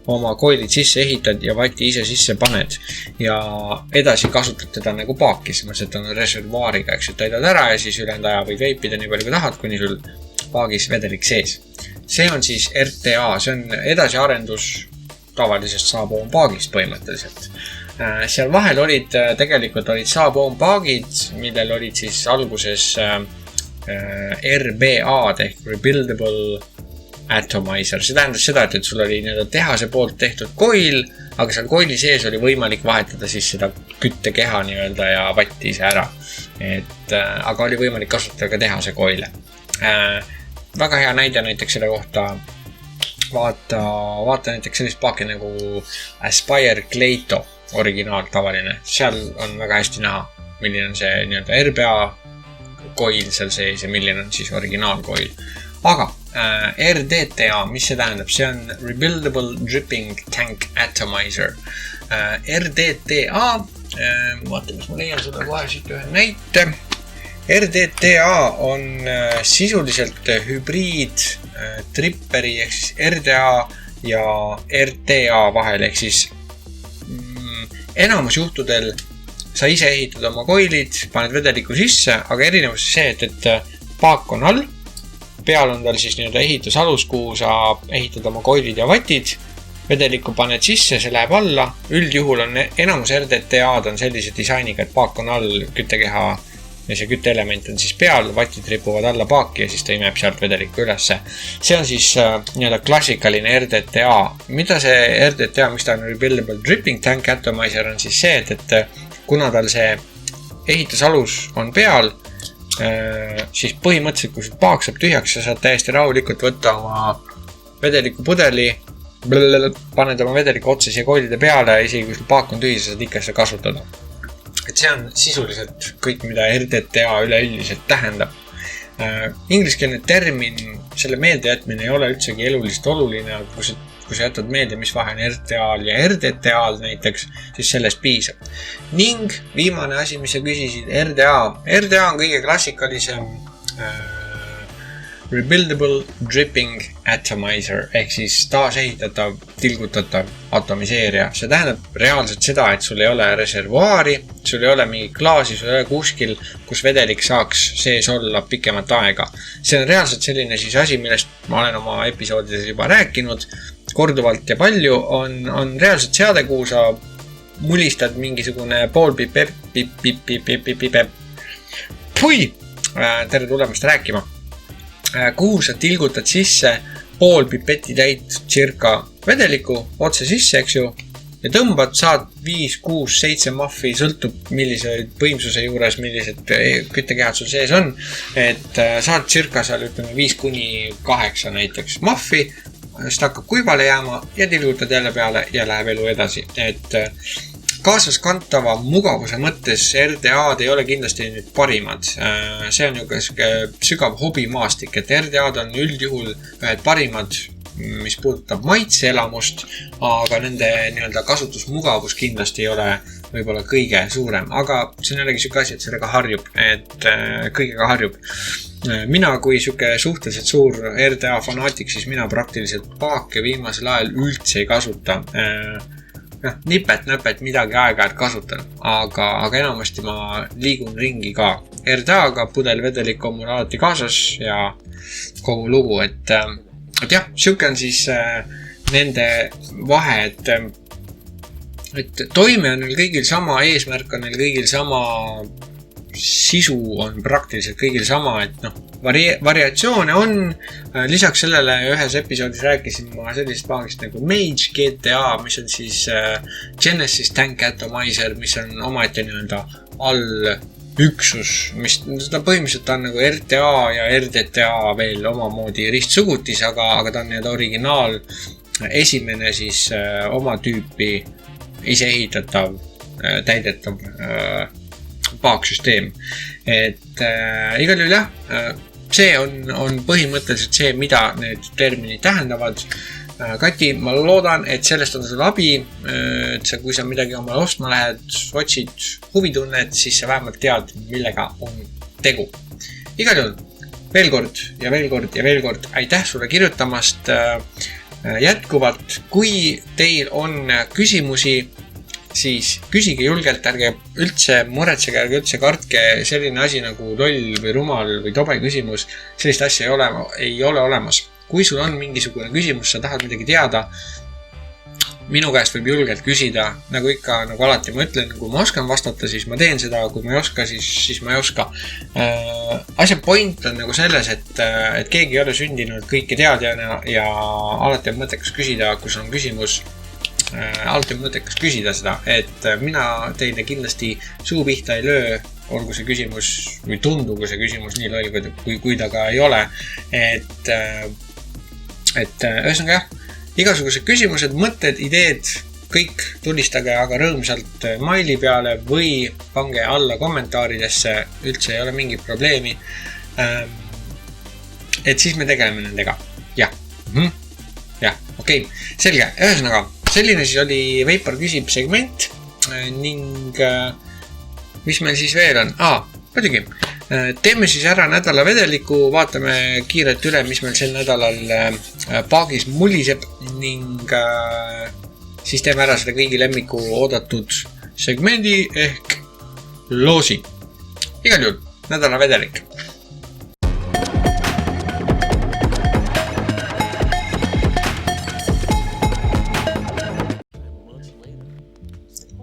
oma koilid sisse ehitad ja vati ise sisse paned ja edasi kasutad teda nagu paakis, et ta on reservaariga, eks, et täidad ära ja siis ülejäänud aja võid veipida nii palju kui tahad, kuni sul paagis vedelik sees. See on siis RTA, see on edasiarendus tavalisest Saaboom paagist põhimõtteliselt. Seal vahel tegelikult olid Saaboom paagid, millel olid siis alguses RBA-d ehk Rebuildable Atomizer. See tähendas seda, et sul oli tehase poolt tehtud koil, aga seal koili sees oli võimalik vahetada siis seda küttekeha nii-öelda ja vatti ise ära. Aga oli võimalik kasutada ka tehase koile. Väga hea näide näiteks selle kohta vaata näiteks sellist paaki nagu Aspire Cleito originaal tavaline. Seal on väga hästi näha, milline on see nii-öelda RBA koil seal sees ja milline on siis originaalkoil. Aga RDTA, mis see tähendab? See on Rebuildable Dripping Tank Atomizer. RDTA, vaata, mis ma leian seda kohe siit ühe näite. RDTA on sisuliselt hübriid tripperi ehk siis RDA ja RTA vahel, ehk siis enamus juhtudel sa ise ehitad oma koilid, paned vedeliku sisse, aga erinevus see, et paak on all, peal on tal siis nii-öelda ehitusalus, kuhu sa ehitad oma koilid ja vatid, vedeliku paned sisse, see läheb alla, üldjuhul on enamus RDTA-d on sellise disainiga, et paak on all, küttekeha ja see kütteelement on siis peal, vatid ripuvad alla paaki ja siis ta imeb sealt vedeliku ülesse. See on siis nii-öelda klassikaline RDTA. Mida see RDTA, mis ta on Rebuildable Dripping Tank Atomizer on siis see, et kuna tal see ehitusalus on peal, siis põhimõtteliselt, kui sul paak saab tühjaks, sa saad täiesti rahulikult võtta oma vedeliku pudeli, paned oma vedeliku otsa siia koilide peale ja isegi kui sul paak on tühi, sa saad ikka seda kasutada. Et see on sisuliselt kõik, mida RDTA üleüldiselt tähendab. Ingliskeelne termin, selle meelde jätmine ei ole üldsegi elulist oluline, aga kui sa jätad meelde, mis vahe on RTA-l ja RDTA-l näiteks, siis sellest piisab. Ning viimane asi, mis sa küsisid, RDA. RDA on kõige klassikalisem Rebuildable Dripping Atomizer ehk siis taasehitatav, tilgutatav atomiseerija. See tähendab reaalselt seda, et sul ei ole reservuaari, sul ei ole mingi klaasi, sul ei ole kuskil, kus vedelik saaks sees olla pikemat aega. See on reaalselt selline siis asi, millest ma olen oma episoodides juba rääkinud korduvalt ja palju, on reaalselt seade, kuhu sa mulistad mingisugune pool tere tulemast rääkima. Kuhu sa tilgutad sisse pool pipeti täit circa vedeliku otse sisse, eks ju, ja tõmbad, saad 5, 6, 7 mahvi, sõltub millise võimsuse juures, millised küttekehad sul sees on, et saad circa seal 5-8 näiteks mahvi, siis ta hakkab kuivale jääma ja tilgutad jälle peale ja läheb elu edasi. Et kaasaskantava mugavuse mõttes RDA-d ei ole kindlasti nüüd parimad. See on ju sügav hobimaastik, et RDA-d on üldjuhul ühed parimad, mis puudutab maitseelamust, aga nende nii-öelda kasutusmugavus kindlasti ei ole võib-olla kõige suurem, aga see on jällegi süke asi, et sellega harjub, et kõigega harjub. Mina kui süke suhteliselt suur RDA fanaatik, siis mina praktiliselt paake viimasel ajal üldse ei kasuta. Nipet-näpet midagi aega kasutan, aga enamasti ma liigun ringi ka RDA-ga, pudelvedelik on mul alati kaasas ja kogu lugu, et jah, süke on siis nende vahe, et toime on neil kõigil sama, eesmärk on neil kõigil sama, sisu on praktiliselt kõigil sama, et variatsioone on. Lisaks sellele ühes episoodis rääkisin ma sellisest paagist nagu Mage GTA, mis on siis Genesis Tank Atomizer, mis on omaette nii-öelda all üksus, mis ta põhimõtteliselt on nagu RTA ja RDTA veel omamoodi ristsugutis, aga ta on nii-öelda originaal esimene siis oma tüüpi iseehitatav, täidetav paaksüsteem. Et igal juhul jah, see on põhimõtteliselt see, mida need terminid tähendavad. Kati, ma loodan, et sellest on sul abi, et kui sa midagi omale ostma lähed, otsid huvitunnet, siis sa vähemalt tead, millega on tegu. Igal juhul, veel kord ja veel kord ja veel kord aitäh sulle kirjutamast jätkuvalt. Kui teil on küsimusi, siis küsige julgelt, ärge üldse muretsege, ärge üldse kartke selline asi nagu loll või rumal või tobe küsimus. Sellist asja ei ole olemas. Kui sul on mingisugune küsimus, sa tahad midagi teada, minu käest võib julgelt küsida, nagu ikka, nagu alati ma ütlen, kui ma oskan vastata, siis ma teen seda, kui ma ei oska, siis ma ei oska. Asja point on nagu selles, et keegi ei ole sündinud kõike teadjana ja alati on mõttekas küsida, kus on küsimus, alati on mõttekas küsida seda, et mina teile kindlasti suu pihta ei löö, olgu see küsimus või tundugu see küsimus nii loll, kui ta ka ei ole, et ühesõnaga jah, igasugused küsimused, mõtted, ideed, kõik tulistage aga rõõmsalt maili peale või pange alla kommentaaridesse, üldse ei ole mingit probleemi. Et siis me tegeleme nendega. Jah, okei, selge. Ühesõnaga, selline siis oli Veipar küsib segment ning mis meil siis veel on? Muidugi, teeme siis ära nädala vedeliku, vaatame kiirelt üle, mis meil sel nädalal paagis muliseb ning siis teeme ära seda kõigi lemmiku oodatud segmendi ehk loosi. Igal juhul, nädala vedelik.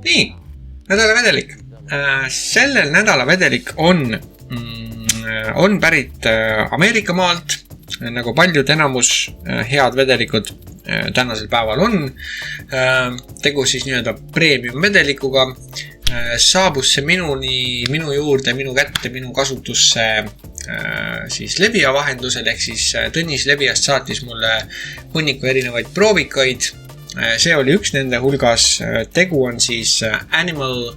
Nii, nädala vedelik. Sellel nädala vedelik on pärit Ameerika maalt, nagu paljud enamus head vedelikud tänasel päeval on. Tegu siis nii-öelda premium vedelikuga. Saabus see minu juurde, minu kätte, minu kasutusse siis Levia vahendusel, ehk siis Tõnis Leviast saatis mulle hunniku erinevaid proovikaid. See oli üks nende hulgas. Tegu on siis Animal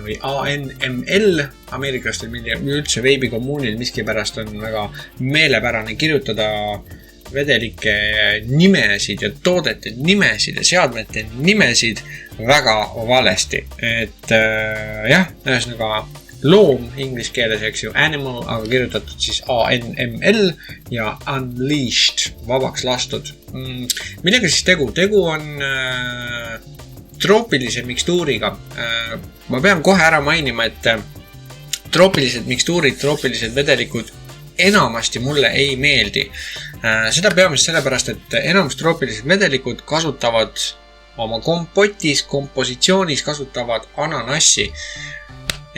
või ANML, ameeriklastel üldse veibikommuunil miskipärast on väga meelepärane kirjutada vedelike nimesid ja toodete nimesid ja seadmete nimesid väga valesti. Et jah, ühesõnaga loom inglise keeles, eks ju, animal, aga kirjutatud siis ANML ja unleashed, vabaks lastud. Millega siis tegu? Tegu on troopilise mikstuuriga. Ma pean kohe ära mainima, et troopilised mikstuurid, troopilised vedelikud enamasti mulle ei meeldi. Seda peamiselt sellepärast, et enamus troopilised vedelikud kasutavad oma kompotis, kompositsioonis kasutavad ananassi.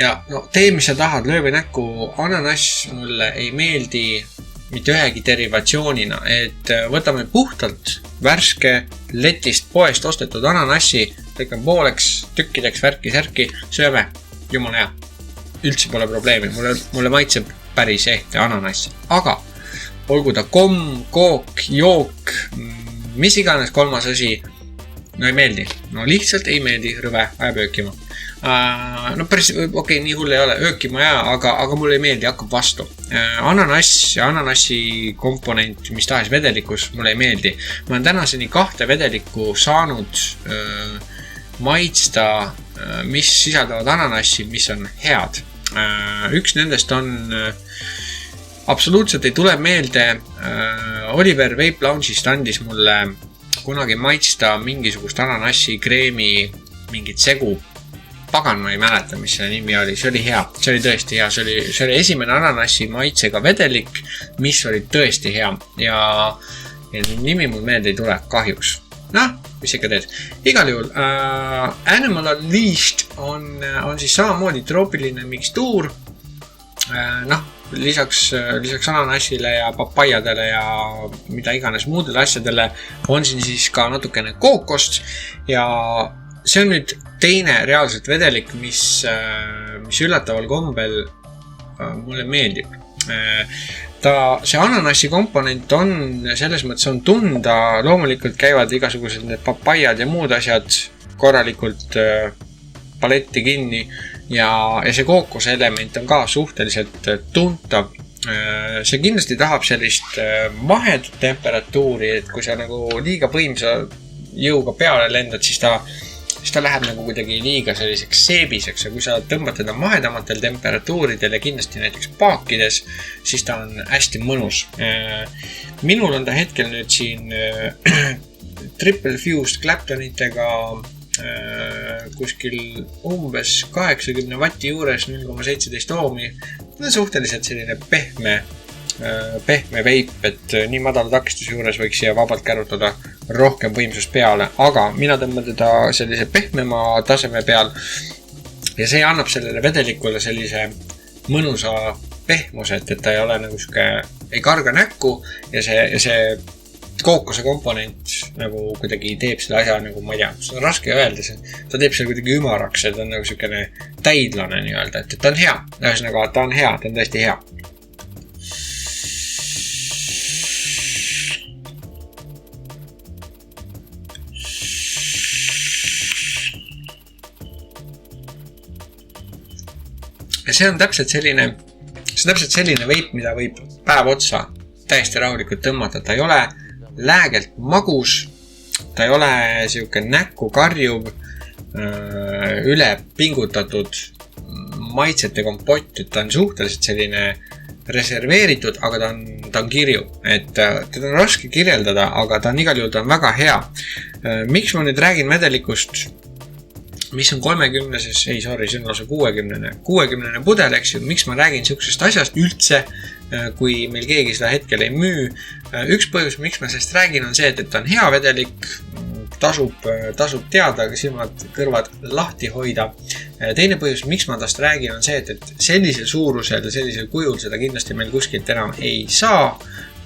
Ja no, tee, mis sa tahad, löö või näkku, ananass mulle ei meeldi mitte ühegi derivatsioonina, et võtame puhtalt värske letist poest ostetud ananassi, lõikame pooleks, tükkideks, värki-särki, sööme, jumala hea. Üldse pole probleemi, mulle maitseb päris ehte ananass. Aga olgu ta komm, kook, jook, mis iganes kolmas asi, no ei meeldi. No lihtsalt ei meeldi, rõve, ajab öökima. No päris, okei, nii hull ei ole, öökima jää, aga mulle ei meeldi, hakkab vastu. Ananass ja ananassi komponent, mis tahes vedelikus, mulle ei meeldi. Ma olen tänaseni 2 vedelikku saanud maitsta, mis sisaldavad ananassi, mis on head. Üks nendest on, absoluutselt ei tule meelde, Oliver Vape Lounge'ist andis mulle kunagi maitsta mingisugust ananassi, kreemi, mingit segu. Pagan, ma ei mäleta, mis selle nimi oli. See oli hea, see oli tõesti hea. See oli esimene ananassi maitsega vedelik, mis oli tõesti hea. Ja nimi mul meelde ei tule, kahjuks. Noh, mis ikka teed. Igal juhul, Animal Unleashed on siis samamoodi troopiline mikstuur. Noh, lisaks ananassile ja papaiadele ja mida iganes muudele asjadele on siin siis ka natukene kookost ja see on nüüd teine reaalselt vedelik, mis üllataval kombel mulle meeldib. See ananassi komponent on selles mõttes on tunda, loomulikult käivad igasugused need papaiad ja muud asjad korralikult paletti kinni ja see kookose element on ka suhteliselt tuntav, see kindlasti tahab sellist mahedat temperatuuri, et kui sa nagu liiga võimsa jõuga peale lendad, siis ta läheb nagu kuidagi liiga selliseks seebiseks ja kui sa tõmbad teda mahedamatel temperatuuridel ja kindlasti näiteks paakides, siis ta on hästi mõnus. Minul on ta hetkel nüüd siin triple fused Claptonitega kuskil umbes 80 vatti juures 0,17 ohmi. Suhteliselt selline pehme veip, et nii madala takistuse juures võiks siia vabalt kärutada rohkem võimsust peale, aga mina tõmban teda sellise pehmema taseme peal ja see annab sellele vedelikule sellise mõnusa pehmuse, et ta ei ole nagu ei karga näkku ja see kookuse komponent nagu kuidagi teeb selle asja nagu, ma ei tea, see on raske öelda, ta teeb selle kuidagi ümaraks ja ta on nagu selline täidlane nii-öelda, et ta on hea, ühesõnaga ta on hea, ta on tõesti hea. Ja see on täpselt selline veip, mida võib päev otsa täiesti rahulikult tõmmata, ta ei ole läägelt magus, ta ei ole siuke näkku karjuv, üle pingutatud maitsete kompott, et ta on suhteliselt selline reserveeritud, aga ta on kirju, et teda on raske kirjeldada, aga ta on igal juhul, ta on väga hea. Miks ma nüüd räägin vedelikust, mis on 30-ses, see on lausa 60 pudel, eks ju, miks ma räägin siuksest asjast üldse, kui meil keegi seda hetkel ei müü. Üks põhjus, miks ma sellest räägin, on see, et ta on hea vedelik, tasub teada, silmad, kõrvad lahti hoida. Teine põhjus, miks ma tast räägin, on see, et sellisel suurusel ja sellisel kujul seda kindlasti meil kuskilt enam ei saa,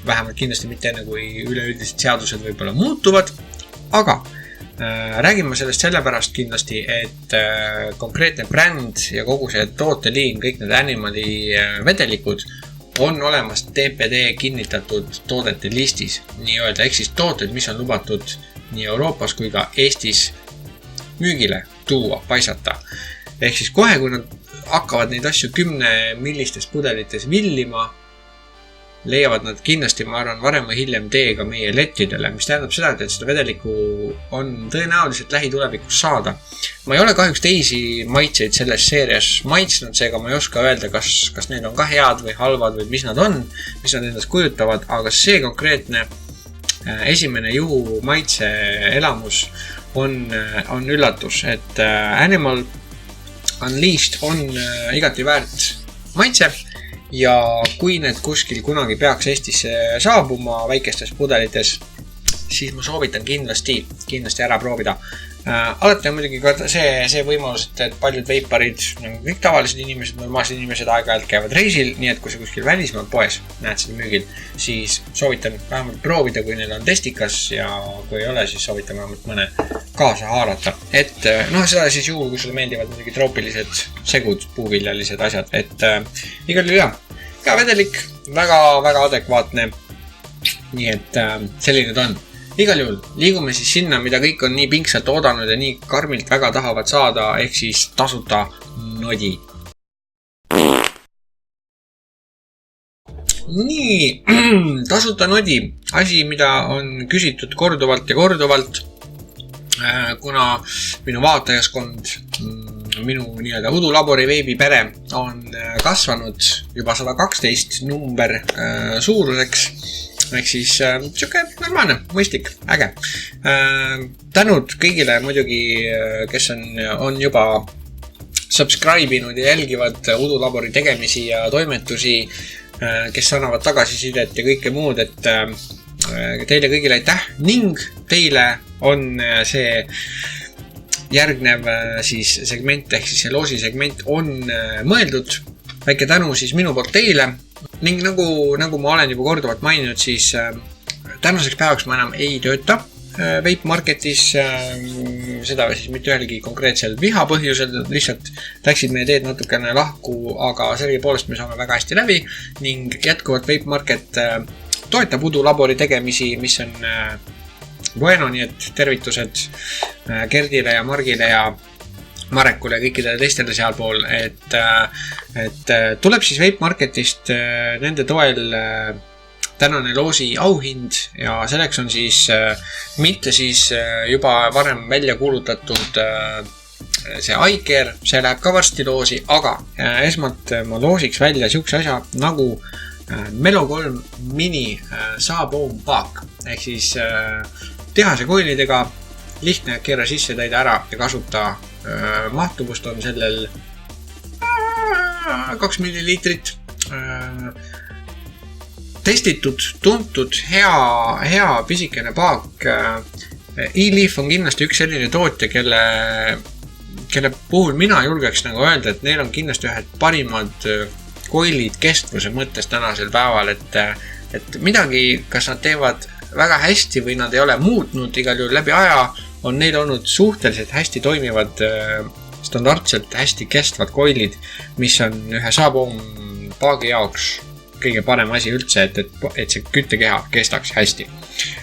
vähemalt kindlasti mitte enne, kui üleüldised seadused võib-olla muutuvad, aga räägin ma sellest sellepärast kindlasti, et konkreetne bränd ja kogu see tooteliin, kõik need Animali vedelikud on olemas TPD kinnitatud toodete listis, nii-öelda, ehk siis tooted, mis on lubatud nii Euroopas kui ka Eestis müügile tuua, paisata. Ehk siis kohe, kui nad hakkavad neid asju 10 millistes pudelites villima, leiavad nad kindlasti, ma arvan, varem või hiljem teega meie lettidele, mis tähendab seda, et seda vedelikku on tõenäoliselt lähitulevikus saada. Ma ei ole kahjuks teisi maitseid selles seerias maitsnud, seega ma ei oska öelda, kas need on ka head või halvad või mis nad on, mis nad endast kujutavad, aga see konkreetne esimene juhu maitse elamus on üllatus, et Animal Unleashed on igati väärt maitse. Ja kui need kuskil kunagi peaks Eestisse saabuma väikestes pudelites, siis ma soovitan kindlasti ära proovida. Alati on muidugi ka see võimalus, et paljud veiparid, kõik tavalised inimesed, normaalsed inimesed aeg-ajalt käivad reisil, nii et kui sa kuskil välismaal poes näed seda müügil, siis soovitan vähemalt proovida, kui neil on testikas ja kui ei ole, siis soovitan vähemalt mõne kaasa haarata. Et seda siis juhul, kui sulle meeldivad muidugi troopilised segud, puuviljalised asjad, et igal juhul ka vedelik, väga adekvaatne, nii et selline ta on. Igal juhul liigume siis sinna, mida kõik on nii pingsalt oodanud ja nii karmilt väga tahavad saada, ehk siis tasuta nodi. Nii, tasuta nodi, asi, mida on küsitud korduvalt ja korduvalt, kuna minu vaatajaskond, minu nii-öelda udulabori veebipere on kasvanud juba 112 number suuruseks. Ehk siis siuke normaalne, mõistlik, äge. Tänud kõigile muidugi, kes on juba subscribe inud ja jälgivad udulabori tegemisi ja toimetusi, kes annavad tagasisidet ja kõike muud, et teile kõigile aitäh ning teile on see järgnev siis segment ehk siis see loosi segment on mõeldud. Väike tänu siis minu poolt teile. Ning nagu ma olen juba korduvalt maininud, siis tänaseks päevaks ma enam ei tööta Vape Marketis, seda siis mitte ühelgi konkreetsel viha põhjusel, lihtsalt läksid meie teed natukene lahku, aga sellegipoolest me saame väga hästi läbi ning jätkuvalt Vape Market toetab udulabori tegemisi, mis on bueno, nii et tervitused Gerdile ja Margile ja Marekule ja kõikidele teistele sealpool, et tuleb siis Vape Marketist nende toel tänane loosi auhind ja selleks on siis mitte siis juba varem välja kuulutatud see iCare, see läheb ka varsti loosi, aga esmalt ma loosiks välja siukse asja nagu Melo 3 mini Saaboom paak ehk siis tehase koilidega lihtne keera sisse, täida ära ja kasuta. Mahtuvust on sellel 2 milliliitrit. Testitud, tuntud, hea pisikene paak. E-Leaf on kindlasti üks selline tootja, kelle puhul mina julgeks nagu öelda, et neil on kindlasti ühed parimad koilid kestvuse mõttes tänasel päeval, et midagi, kas nad teevad väga hästi või nad ei ole muutnud igal juhul läbi aja, on neil olnud suhteliselt hästi toimivad, standardselt hästi kestvad koilid, mis on ühe Saaboom paagi jaoks kõige parem asi üldse, et see küttekeha kestaks hästi.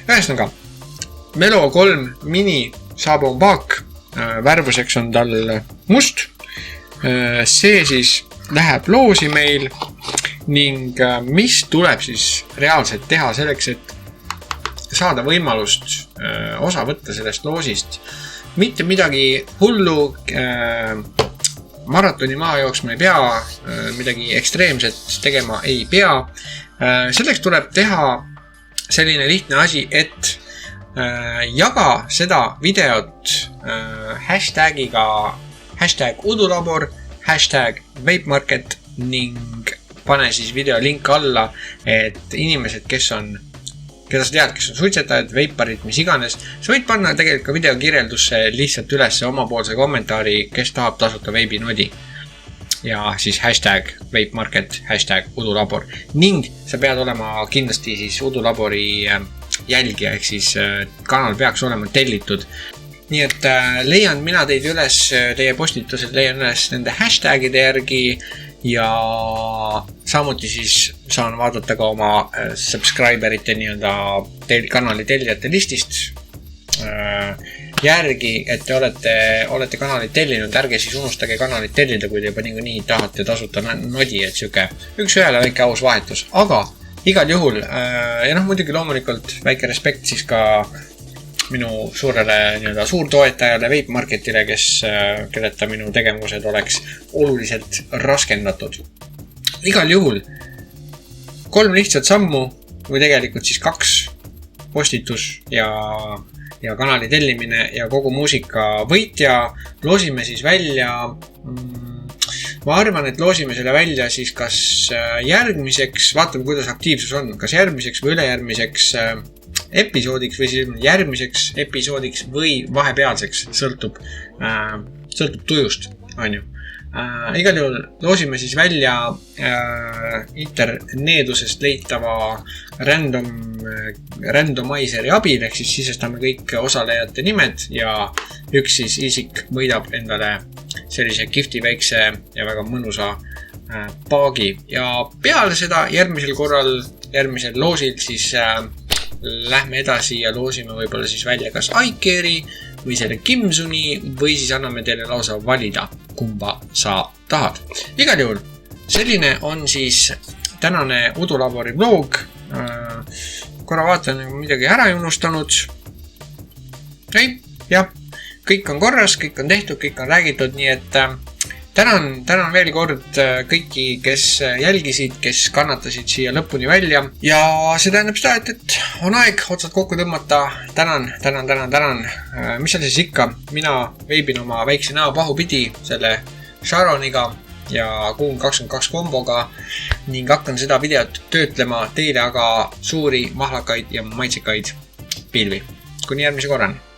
Ühesõnaga, Melo 3 mini Saaboom paak, värvuseks on tal must, see siis läheb loosi meil ning mis tuleb siis reaalselt teha selleks, et saada võimalust osa võtta sellest loosist. Mitte midagi hullu, maratoni maha jooksma ei pea, midagi ekstreemset tegema ei pea. Selleks tuleb teha selline lihtne asi, et jaga seda videot hashtagiga #udulabor, #vapemarket ning pane siis video link alla, et inimesed, keda sa tead, kes on suitsetajad, veiparid, mis iganes, sa võid panna tegelikult ka video kirjeldusse lihtsalt üles omapoolse kommentaari, kes tahab tasuta veibinodi. Ja siis #vapemarket, #udulabor. Ning sa pead olema kindlasti siis Udulabori jälgija, ehk siis kanal peaks olema tellitud. Nii et leian mina teid üles, teie postitused leian üles nende hashtagide järgi ja samuti siis saan vaadata ka oma subscriberite kanali tellijate listist järgi, et te olete kanalit tellinud, ärge siis unustage kanalit tellida, kui te juba nii tahate tasuta nodi, et siuke üks ühele väike aus vahetus, aga igal juhul ja muidugi loomulikult väike respekt siis ka minu suurele suurtoetajale Vape Marketile, kelleta minu tegevused oleks oluliselt raskendatud. Igal juhul 3 lihtsat sammu või tegelikult siis 2 postitus ja kanali tellimine ja kogu muusika võitja loosime siis välja. Ma arvan, et loosime selle välja siis kas järgmiseks, vaatame kuidas aktiivsus on, kas järgmiseks või ülejärgmiseks episoodiks või siis järgmiseks episoodiks või vahepealseks, sõltub tujust, on ju. Igal juhul loosime siis välja interneedusest leitava randomizeri abil, ehk siis sisestame kõik osalejate nimed ja üks siis isik võidab endale sellise kihvti väikse ja väga mõnusa paagi. Ja peale seda järgmisel loosil siis lähme edasi ja loosime võib-olla siis välja kas iCare'i või selle Kimsuni või siis anname teile lausa valida, kumba sa tahad. Igal juhul, selline on siis tänane Udulabori vlog. Korra vaatan, midagi ära ei unustanud. Ei, jah, kõik on korras, kõik on tehtud, kõik on räägitud, nii et tänan veel kord kõiki, kes jälgisid, kes kannatasid siia lõpuni välja ja see tähendab seda, et on aeg otsad kokku tõmmata. Tänan. Mis on siis ikka? Mina veibin oma väikse näopahu pidi selle Sharoniga ja Kuum 22 komboga ning hakkan seda videot töötlema teile aga suuri, mahlakaid ja maitsekaid pilvi. Kuni järgmise korrani!